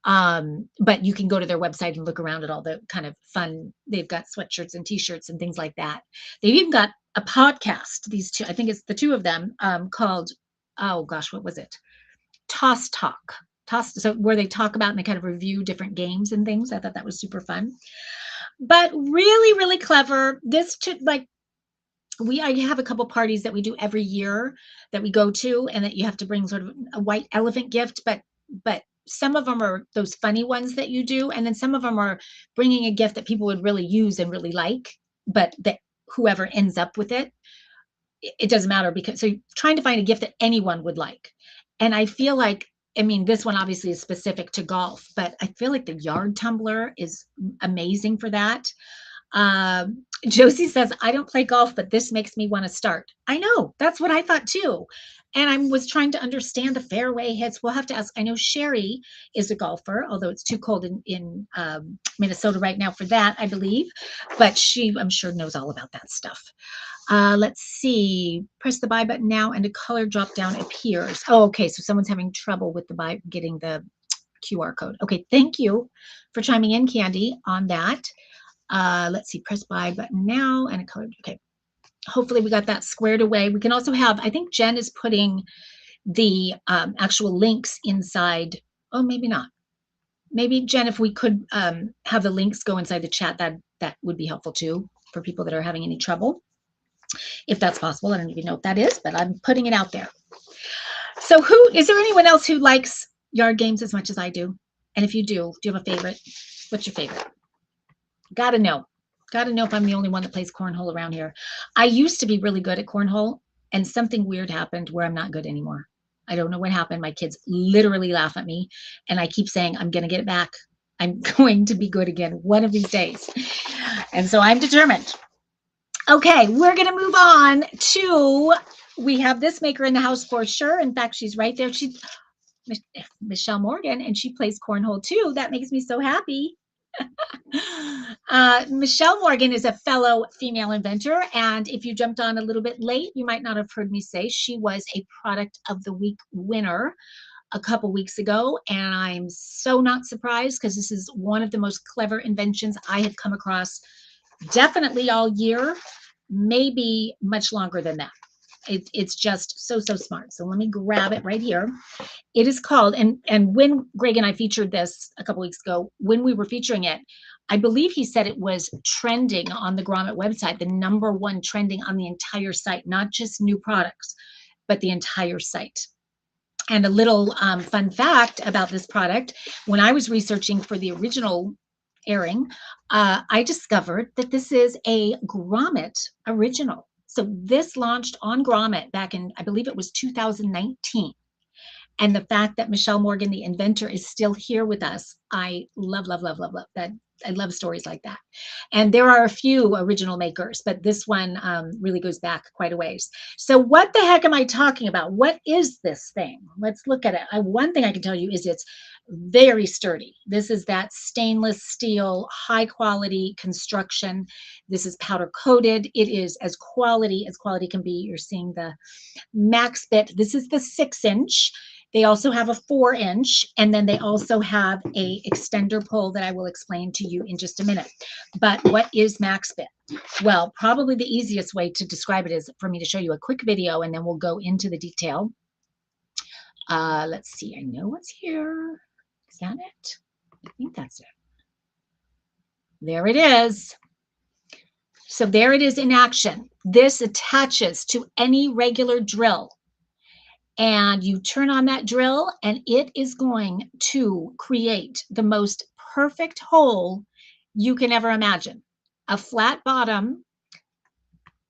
But you can go to their website and look around at all the kind of fun. They've got sweatshirts and t-shirts and things like that. They've even got a podcast, these two, I think it's the two of them, called, oh gosh, what was it? Toss Talk. So where they talk about and they kind of review different games and things. I thought that was super fun. But really, really clever. I have a couple parties that we do every year that we go to, and that you have to bring sort of a white elephant gift, but some of them are those funny ones that you do, and then some of them are bringing a gift that people would really use and really like, but that whoever ends up with it doesn't matter, because so you're trying to find a gift that anyone would like. And I feel like, I mean, this one obviously is specific to golf, but I feel like the yard tumbler is amazing for that. Josie says, I don't play golf, but this makes me want to start. I know, that's what I thought too. And I was trying to understand the fairway hits. We'll have to ask. I know Sherry is a golfer, although it's too cold in Minnesota right now for that, I believe. But she, I'm sure, knows all about that stuff. Let's see. Press the buy button now, and a color drop down appears. Oh, okay. So someone's having trouble with getting the QR code. Okay, thank you for chiming in, Candy, on that. Let's see. Press buy button now, and a color. Okay. Hopefully we got that squared away. We can also have, I think Jen is putting the actual links inside. Oh, maybe not. Maybe, Jen, if we could have the links go inside the chat, that would be helpful too for people that are having any trouble. If that's possible. I don't even know what that is, but I'm putting it out there. So is there anyone else who likes yard games as much as I do? And if you do you have a favorite? What's your favorite? Gotta know if I'm the only one that plays cornhole around here. I used to be really good at cornhole, and something weird happened where I'm not good anymore. I don't know what happened. My kids literally laugh at me, and I keep saying, I'm going to get it back. I'm going to be good again one of these days. And so I'm determined. Okay, we're going to move on to, we have this maker in the house for sure. In fact, she's right there. She's Michelle Morgan, and she plays cornhole too. That makes me so happy. Michelle Morgan is a fellow female inventor, and if you jumped on a little bit late, you might not have heard me say she was a product of the week winner a couple weeks ago, and I'm so not surprised because this is one of the most clever inventions I have come across definitely all year, maybe much longer than that. It's just so, so smart. So let me grab it right here. It is called, and when Greg and I featured this a couple weeks ago, when we were featuring it, I believe he said it was trending on the Grommet website, the #1 trending on the entire site, not just new products, but the entire site. And a little fun fact about this product, when I was researching for the original airing, I discovered that this is a Grommet original. So this launched on Grommet back in, I believe it was 2019. And the fact that Michelle Morgan, the inventor, is still here with us, I love, love, love, love, love that. I love stories like that. And there are a few original makers, but this one really goes back quite a ways. So what the heck am I talking about? What is this thing? Let's look at it. One thing I can tell you is it's very sturdy. This is that stainless steel, high quality construction. This is powder coated. It is as quality can be. You're seeing the max bit. This is the 6-inch. They also have a 4-inch, and then they also have a extender pull that I will explain to you in just a minute. But what is max bit? Well, probably the easiest way to describe it is for me to show you a quick video, and then we'll go into the detail. Let's see. I know what's here. Is that it? I think that's it. There it is. So there it is in action. This attaches to any regular drill. And you turn on that drill and it is going to create the most perfect hole you can ever imagine. A flat bottom,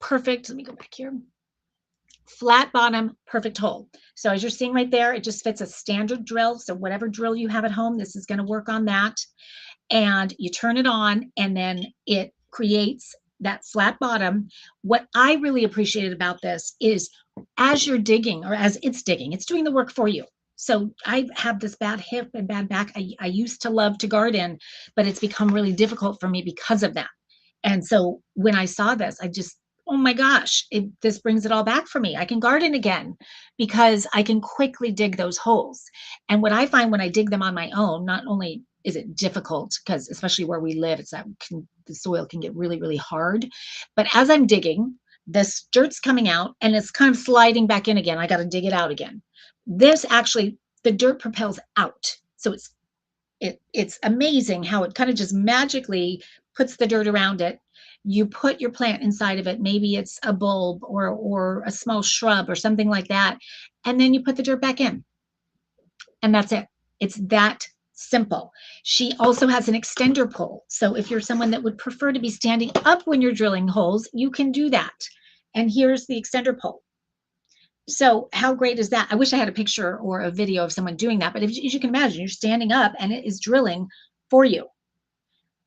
perfect. Let me go back here. Flat bottom, perfect hole. So as you're seeing right there, it just fits a standard drill. So whatever drill you have at home, this is going to work on that. And you turn it on and then it creates that flat bottom. What I really appreciated about this is as you're digging, or as it's digging, it's doing the work for you. So I have this bad hip and bad back. I used to love to garden, but it's become really difficult for me because of that. And so when I saw this, I just, oh my gosh, this brings it all back for me. I can garden again because I can quickly dig those holes. And what I find when I dig them on my own, not only is it difficult, because especially where we live, it's that the soil can get really, really hard. But as I'm digging, this dirt's coming out and it's kind of sliding back in again. I got to dig it out again. This actually, the dirt propels out. So it's amazing how it kind of just magically puts the dirt around it. You put your plant inside of it. Maybe it's a bulb or a small shrub or something like that. And then you put the dirt back in. And that's it. It's that simple. She also has an extender pull. So if you're someone that would prefer to be standing up when you're drilling holes, you can do that. And here's the extender pull. So how great is that? I wish I had a picture or a video of someone doing that, but as you can imagine, you're standing up and it is drilling for you.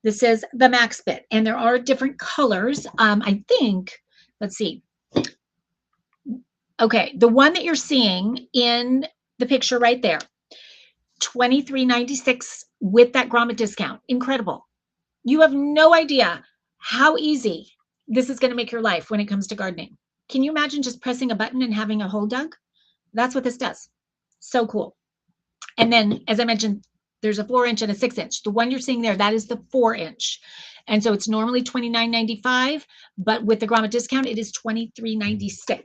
This is the max bit, and there are different colors. I think, let's see. Okay, the one that you're seeing in the picture right there, $23.96 with that Grommet discount. Incredible. You have no idea how easy this is going to make your life when it comes to gardening. Can you imagine just pressing a button and having a hole dug? That's what this does. So cool. And then, as I mentioned, there's a 4-inch and a 6-inch. The one you're seeing there, that is the 4-inch. And so it's normally $29.95, but with the Grommet discount, it is $23.96.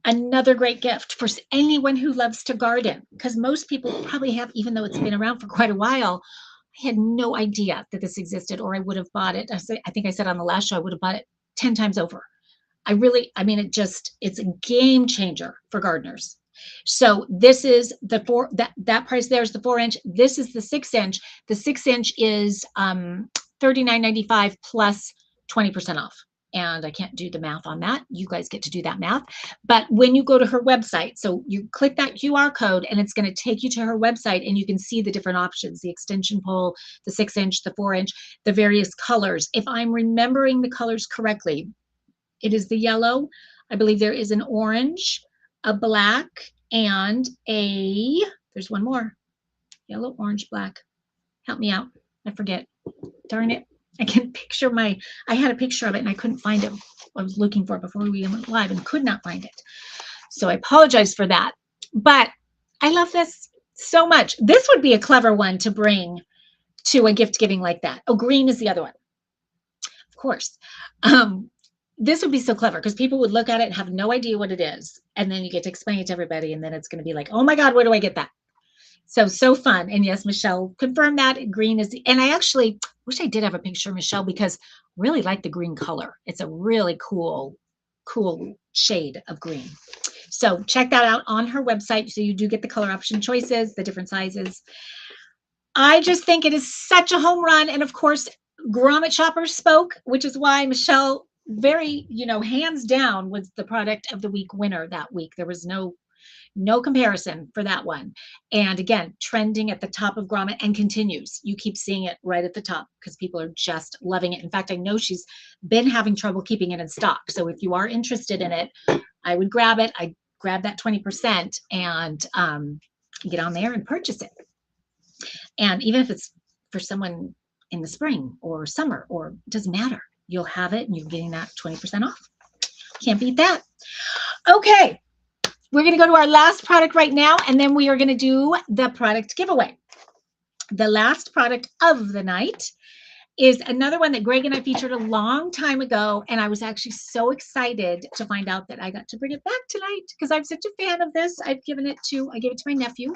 Another great gift for anyone who loves to garden, because most people probably have, even though it's been around for quite a while. I had no idea that this existed, or I would have bought it. I think I said on the last show, I would have bought it 10 times over. I mean, it's a game changer for gardeners. So this is the that price there is the 4-inch. This is the 6-inch. The 6-inch is $39.95 plus 20% off. And I can't do the math on that. You guys get to do that math. But when you go to her website, so you click that QR code and it's going to take you to her website and you can see the different options, the extension pole, the 6-inch, the 4-inch, the various colors. If I'm remembering the colors correctly, it is the yellow. I believe there is an orange, a black, and there's one more. Yellow, orange, black. Help me out. I forget. Darn it. I can picture I had a picture of it and I couldn't find it. I was looking for it before we went live and could not find it. So I apologize for that. But I love this so much. This would be a clever one to bring to a gift giving like that. Oh, green is the other one. Of course. This would be so clever because people would look at it and have no idea what it is. And then you get to explain it to everybody. And then it's going to be like, oh my God, where do I get that? So fun. And yes, Michelle confirmed that green is and I actually wish I did have a picture of Michelle because I really like the green color. It's a really cool shade of green. So check that out on her website. So you do get the color option choices, the different sizes. I just think it is such a home run. And of course, Grommet shoppers spoke, which is why Michelle very, hands down was the product of the week winner that week. There was no comparison for that one. And again, trending at the top of Grommet and continues. You keep seeing it right at the top because people are just loving it. In fact, I know she's been having trouble keeping it in stock. So if you are interested in it, I would grab it. I grab that 20% and get on there and purchase it. And even if it's for someone in the spring or summer, or it doesn't matter, you'll have it and you're getting that 20% off. Can't beat that. Okay. We're going to go to our last product right now, and then we are going to do the product giveaway. The last product of the night is another one that Greg and I featured a long time ago, and I was actually so excited to find out that I got to bring it back tonight because I'm such a fan of this. I gave it to my nephew.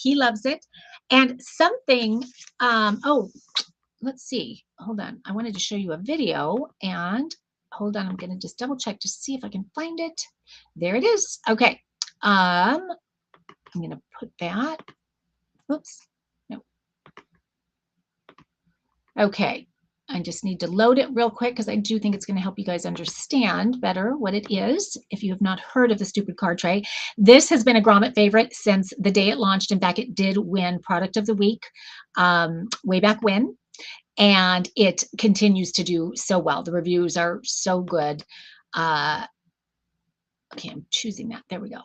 He loves it. And something, let's see. Hold on. I wanted to show you a video, and hold on. I'm going to just double check to see if I can find it. There it is. Okay. I'm going to put that. Oops. No. Okay. I just need to load it real quick because I do think it's going to help you guys understand better what it is if you have not heard of the stupid card tray. This has been a Grommet favorite since the day it launched. In fact, it did win product of the week way back when, and it continues to do so well. The reviews are so good. Okay, I'm choosing that. There we go.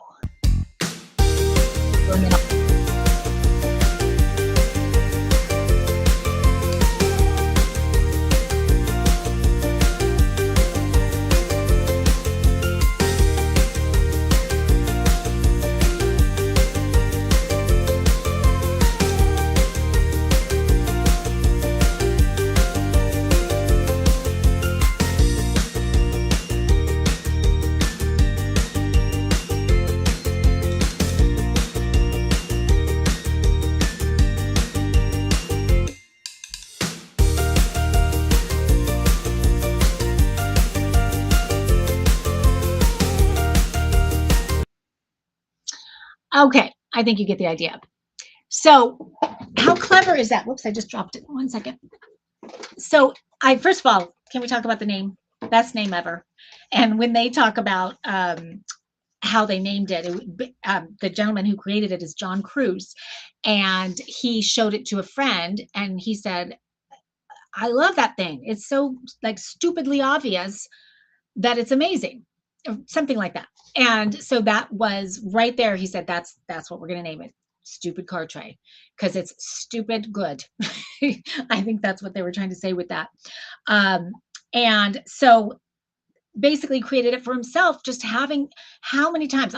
Okay, I think you get the idea. So how clever is that? Whoops, I just dropped it. 1 second. So first of all, can we talk about the name? Best name ever. And when they talk about how they named it, the gentleman who created it is John Cruz. And he showed it to a friend and he said, I love that thing. It's so like stupidly obvious that it's amazing. Or something like that. And so that was right there. He said, that's what we're going to name it. Stupid card tray, because it's stupid good. I think that's what they were trying to say with that. And so basically created it for himself, just having how many times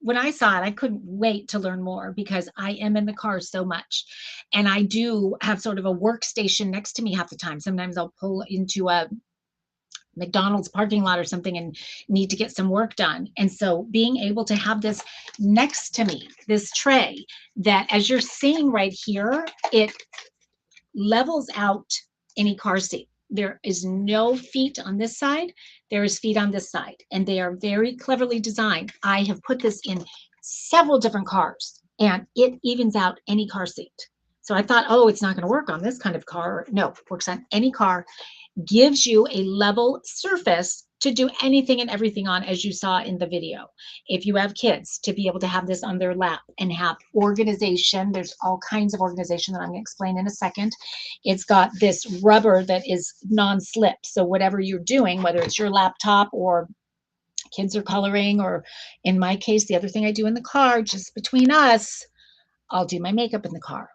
when I saw it, I couldn't wait to learn more because I am in the car so much. And I do have sort of a workstation next to me half the time. Sometimes I'll pull into a McDonald's parking lot or something and need to get some work done. And so being able to have this next to me, this tray that as you're seeing right here, it levels out any car seat. There is no feet on this side. There is feet on this side, and they are very cleverly designed. I have put this in several different cars and it evens out any car seat. So I thought, oh, it's not going to work on this kind of car. No, it works on any car. Gives you a level surface to do anything and everything on, as you saw in the video. If you have kids, to be able to have this on their lap and have organization. There's all kinds of organization that I'm going to explain in a second. It's got this rubber that is non-slip. So whatever you're doing, whether it's your laptop or kids are coloring, or in my case, the other thing I do in the car, just between us, I'll do my makeup in the car.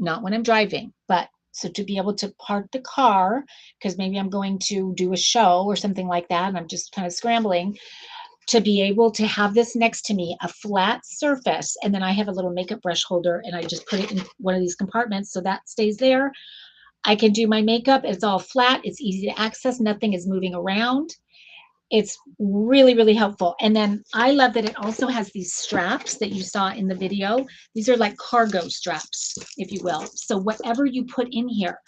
Not when I'm driving, but so to be able to park the car, because maybe I'm going to do a show or something like that, and I'm just kind of scrambling, to be able to have this next to me, a flat surface, and then I have a little makeup brush holder, and I just put it in one of these compartments, so that stays there. I can do my makeup. It's all flat. It's easy to access. Nothing is moving around. It's really, really helpful. And then I love that it also has these straps that you saw in the video. These are like cargo straps, if you will. So whatever you put in here.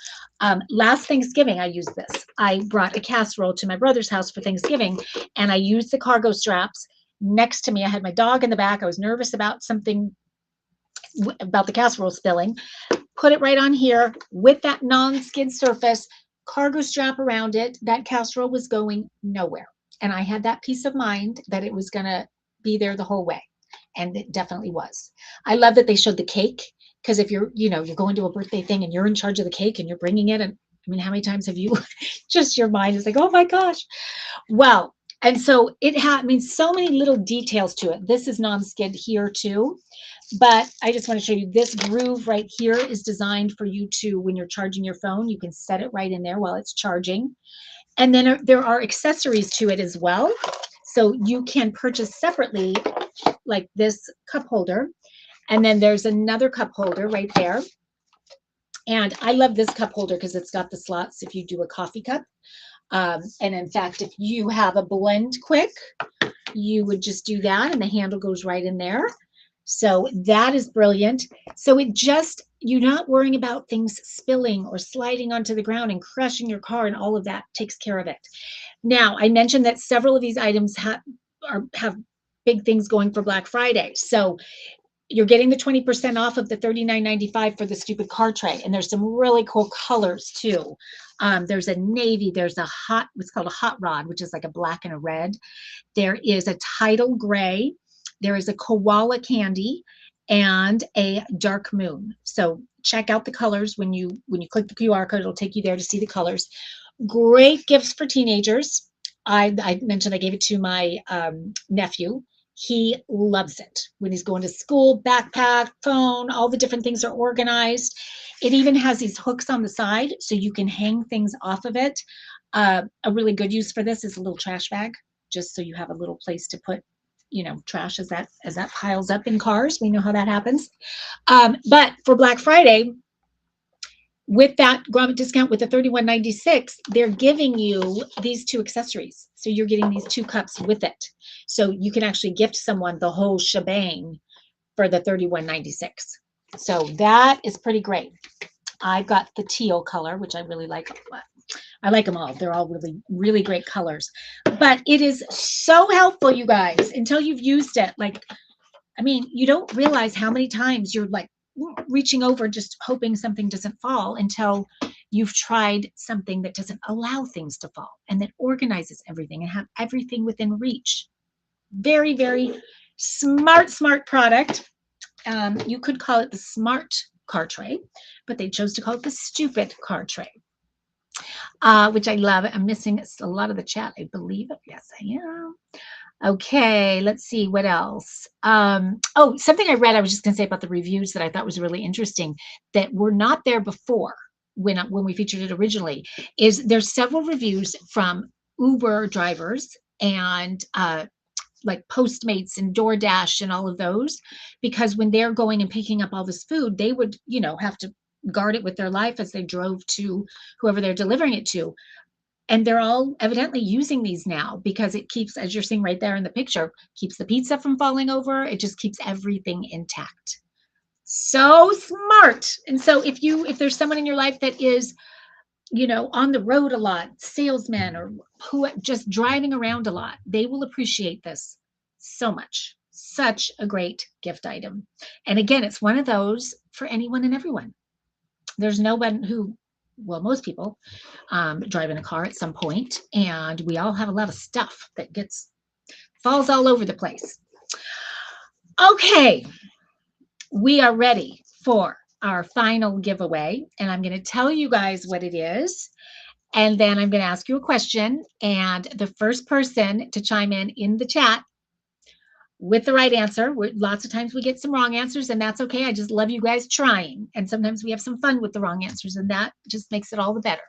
Last Thanksgiving, I used this. I brought a casserole to my brother's house for Thanksgiving, and I used the cargo straps next to me. I had my dog in the back. I was nervous about something, about the casserole spilling. Put it right on here with that non-skid surface, cargo strap around it. That casserole was going nowhere. And I had that peace of mind that it was going to be there the whole way. And it definitely was. I love that they showed the cake, because if you're, you're going to a birthday thing and you're in charge of the cake and you're bringing it, and I mean, how many times have you just your mind is like, oh my gosh. Well, and so it had, I mean, so many little details to it. This is non-skid here too. But I just want to show you this groove right here is designed for you to, when you're charging your phone, you can set it right in there while it's charging. And then there are accessories to it as well. So you can purchase separately, like this cup holder. And then there's another cup holder right there. And I love this cup holder because it's got the slots if you do a coffee cup. And in fact, if you have a blend quick, you would just do that and the handle goes right in there. So that is brilliant. So it just, you're not worrying about things spilling or sliding onto the ground and crushing your car, and all of that takes care of it. Now, I mentioned that several of these items have big things going for Black Friday. So you're getting the 20% off of the $39.95 for the stupid car tray. And there's some really cool colors too. There's a navy, there's a what's called a hot rod, which is like a black and a red. There is a tidal gray. There is a koala candy and a dark moon. So check out the colors when you click the QR code. It'll take you there to see the colors. Great gifts for teenagers. I mentioned I gave it to my nephew. He loves it when he's going to school. Backpack, phone, all the different things are organized. It even has these hooks on the side so you can hang things off of it. A really good use for this is a little trash bag, just so you have a little place to put trash as that piles up in cars. We know how that happens. But for Black Friday, with that Grommet discount with the $31.96, they're giving you these two accessories. So you're getting these two cups with it. So you can actually gift someone the whole shebang for the $31.96. So that is pretty great. I've got the teal color, which I really like. I like them all. They're all really, really great colors. But it is so helpful, you guys, until you've used it. Like, I mean, you don't realize how many times you're like reaching over just hoping something doesn't fall until you've tried something that doesn't allow things to fall and that organizes everything and have everything within reach. Very, very smart product. You could call it the smart car tray, but they chose to call it the stupid car tray. Which I love. I'm missing a lot of the chat, I believe. Yes, I am. Okay, let's see what else. Oh, something I read, I was just going to say about the reviews that I thought was really interesting that were not there before when we featured it originally, is there's several reviews from Uber drivers and like Postmates and DoorDash and all of those, because when they're going and picking up all this food, they would, have to guard it with their life as they drove to whoever they're delivering it to. And they're all evidently using these now because it keeps, as you're seeing right there in the picture, keeps the pizza from falling over. It just keeps everything intact. So smart. And so if there's someone in your life that is, on the road a lot, salesman or who just driving around a lot, they will appreciate this so much. Such a great gift item. And again, it's one of those for anyone and everyone. There's no one who, well, most people drive in a car at some point, and we all have a lot of stuff that falls all over the place. Okay, we are ready for our final giveaway, and I'm going to tell you guys what it is, and then I'm going to ask you a question, and the first person to chime in the chat with the right answer. Lots of times we get some wrong answers, and that's okay. I just love you guys trying, and sometimes we have some fun with the wrong answers, and that just makes it all the better.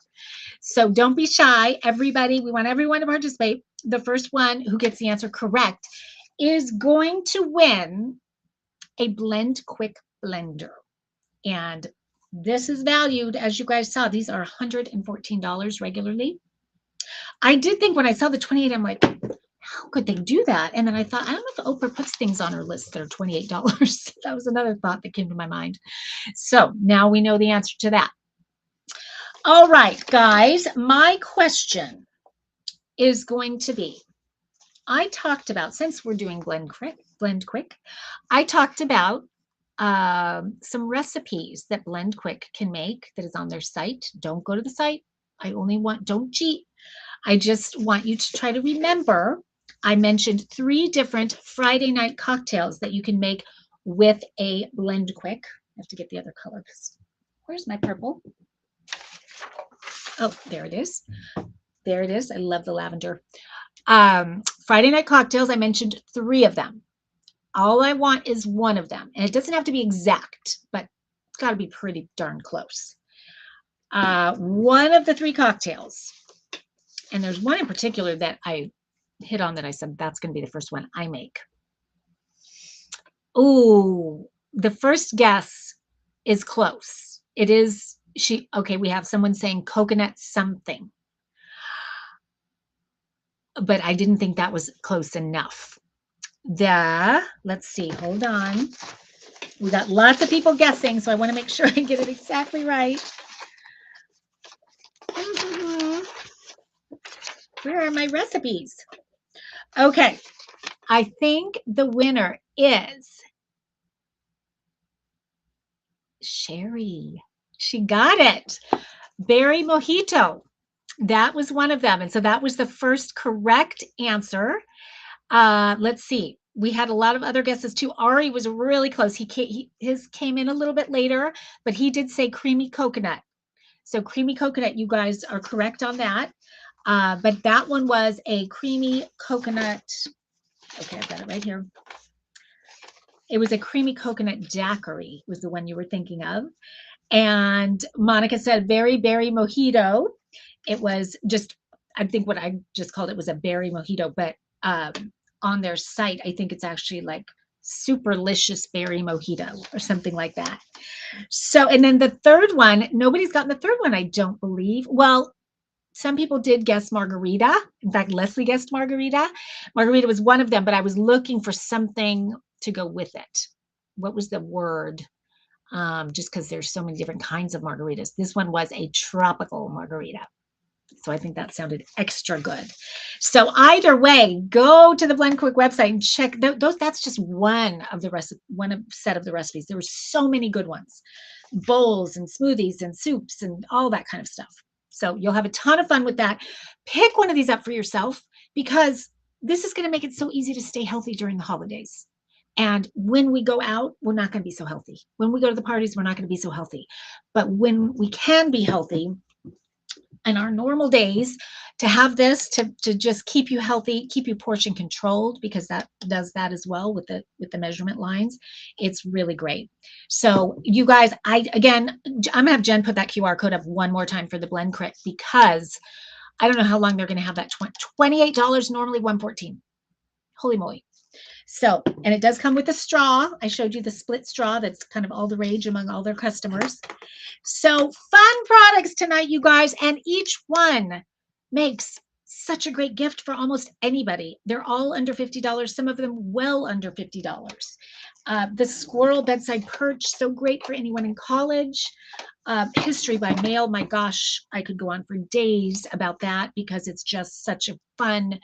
So don't be shy, everybody. We want everyone to participate. The first one who gets the answer correct is going to win a Blend Quick blender. And This is valued, as you guys saw, these are $114 regularly. I did think when I saw the 28, I'm like, how could they do that? And then I thought, I don't know if Oprah puts things on her list that are $28. That was another thought that came to my mind. So now we know the answer to that. All right, guys, my question is going to be, I talked about, since we're doing Blend Quick, I talked about some recipes that Blend Quick can make that is on their site. Don't go to the site. Don't cheat. I just want you to try to remember, I mentioned 3 different Friday night cocktails that you can make with a Blend Quick. I have to get the other color. Where's my purple? Oh, there it is. There it is. I love the lavender. Friday night cocktails, I mentioned 3 of them. All I want is one of them. And it doesn't have to be exact, but it's got to be pretty darn close. One of the 3 cocktails, and there's one in particular that I hit on that I said that's going to be the first one I make. Oh, the first guess is close. It is okay, we have someone saying coconut something. But I didn't think that was close enough. Let's see, hold on. We got lots of people guessing, so I want to make sure I get it exactly right. Where are my recipes? Okay, I think the winner is Sherry. She got it. Berry mojito. That was one of them. And so that was the first correct answer. Let's see. We had a lot of other guesses too. Ari was really close. His came in a little bit later, but he did say creamy coconut. So creamy coconut, you guys are correct on that. But that one was a creamy coconut. Okay, I've got it right here. It was a creamy coconut daiquiri was the one you were thinking of. And Monica said berry mojito. It was just, I think what I just called it was a berry mojito, but on their site, I think it's actually like superlicious berry mojito or something like that. So, and then the third one, nobody's gotten the third one, I don't believe. Well, some people did guess margarita. In fact, Leslie guessed margarita. Margarita was one of them, but I was looking for something to go with it. What was the word? Just because there's so many different kinds of margaritas. This one was a tropical margarita. So I think that sounded extra good. So either way, go to the Blend Quick website and check those. That's just one set of the recipes. There were so many good ones, bowls and smoothies and soups and all that kind of stuff. So you'll have a ton of fun with that. Pick one of these up for yourself because this is going to make it so easy to stay healthy during the holidays. And when we go out, we're not going to be so healthy. When we go to the parties, we're not going to be so healthy. But when we can be healthy, in our normal days, to have this to just keep you healthy, keep you portion controlled, because that does that as well with the measurement lines. It's really great. So you guys, I'm gonna have Jen put that QR code up one more time for the Blend Quick because I don't know how long they're gonna have that. $28, normally $114. Holy moly. So, and it does come with a straw. I showed you the split straw. That's kind of all the rage among all their customers. So fun products tonight, you guys, and each one makes such a great gift for almost anybody. They're all under $50, some of them well under $50. The squirrel bedside perch, so great for anyone in college. History by mail, my gosh, I could go on for days about that because it's just such a fun,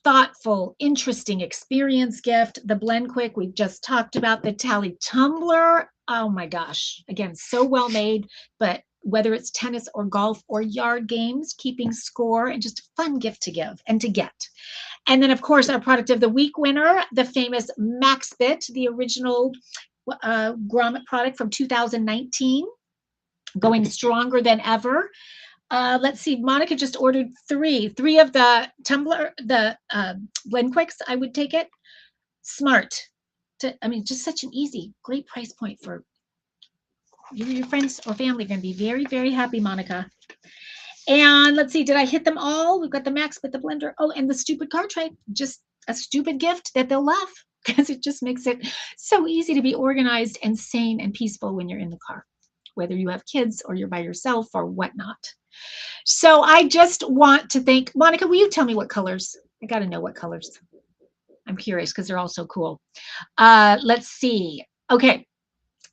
thoughtful, interesting experience gift. The Blend Quick, we just talked about. The Tally Tumbler, oh my gosh, again, so well made, but whether it's tennis or golf or yard games, keeping score, and just a fun gift to give and to get. And then, of course, our product of the week winner, the famous MaxBit, the original Grommet product from 2019, going stronger than ever. Let's see, Monica just ordered three of the tumbler, the Blend Quicks. I would take it. Smart. Just such an easy, great price point for your friends or family. Are going to be very, very happy, Monica. And let's see, did I hit them all? We've got the MaxBit, the blender. Oh, and the stupid card tray. Just a stupid gift that they'll love because it just makes it so easy to be organized and sane and peaceful when you're in the car. whether you have kids or you're by yourself or whatnot. So I just want to thank Monica. Will you tell me what colors? I got to know what colors. I'm curious because they're all so cool. Let's see. Okay.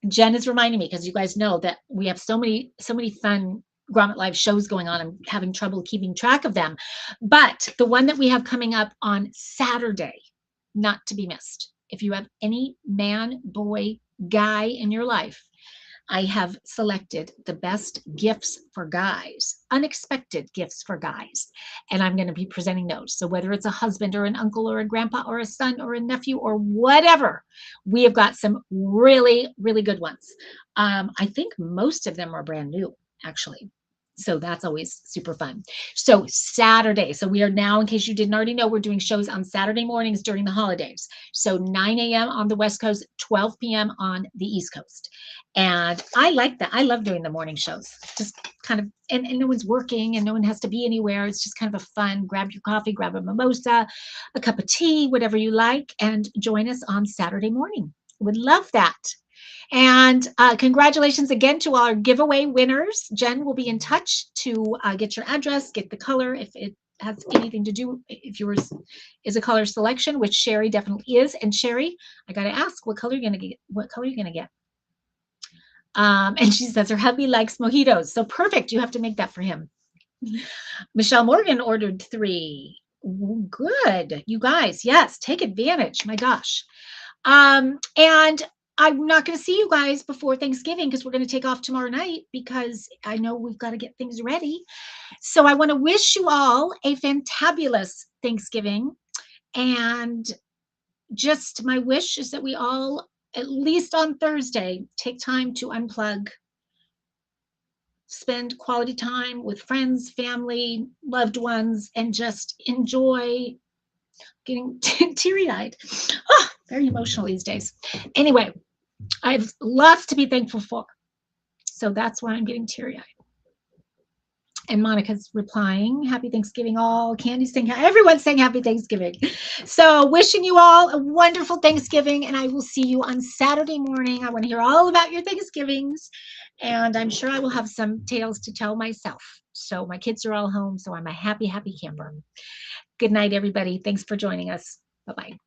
Jen is reminding me because you guys know that we have so many fun Grommet Live shows going on. I'm having trouble keeping track of them. But the one that we have coming up on Saturday, not to be missed. If you have any man, boy, guy in your life, I have selected the best gifts for guys, unexpected gifts for guys, and I'm going to be presenting those. So whether it's a husband or an uncle or a grandpa or a son or a nephew or whatever, we have got some really, really good ones. I think most of them are brand new, actually. So that's always super fun. So Saturday, so we are now, in case you didn't already know, we're doing shows on Saturday mornings during the holidays. So 9 a.m. on the West Coast, 12 p.m. on the East Coast. And I like that. I love doing the morning shows. Just kind of, and no one's working and no one has to be anywhere. It's just kind of a fun, grab your coffee, grab a mimosa, a cup of tea, whatever you like, and join us on Saturday morning. Would love that. And congratulations again to our giveaway winners. Jen will be in touch to get your address, get the color, if it has anything to do, if yours is a color selection, which Sherry definitely is. And Sherry, I got to ask, what color are you going to get? What color are you going to get? And she says her hubby likes mojitos. So perfect. You have to make that for him. Michelle Morgan ordered 3. Good. You guys, yes, take advantage. My gosh. And I'm not going to see you guys before Thanksgiving because we're going to take off tomorrow night because I know we've got to get things ready. So I want to wish you all a fantabulous Thanksgiving. And just my wish is that we all, at least on Thursday, take time to unplug, spend quality time with friends, family, loved ones, and just enjoy getting teary-eyed. Oh, very emotional these days. Anyway, I have lots to be thankful for. So that's why I'm getting teary-eyed. And Monica's replying, happy Thanksgiving all. Candy's saying, everyone's saying happy Thanksgiving. So wishing you all a wonderful Thanksgiving, and I will see you on Saturday morning. I want to hear all about your Thanksgivings, and I'm sure I will have some tales to tell myself. So my kids are all home, so I'm a happy, happy camper. Good night, everybody. Thanks for joining us. Bye-bye.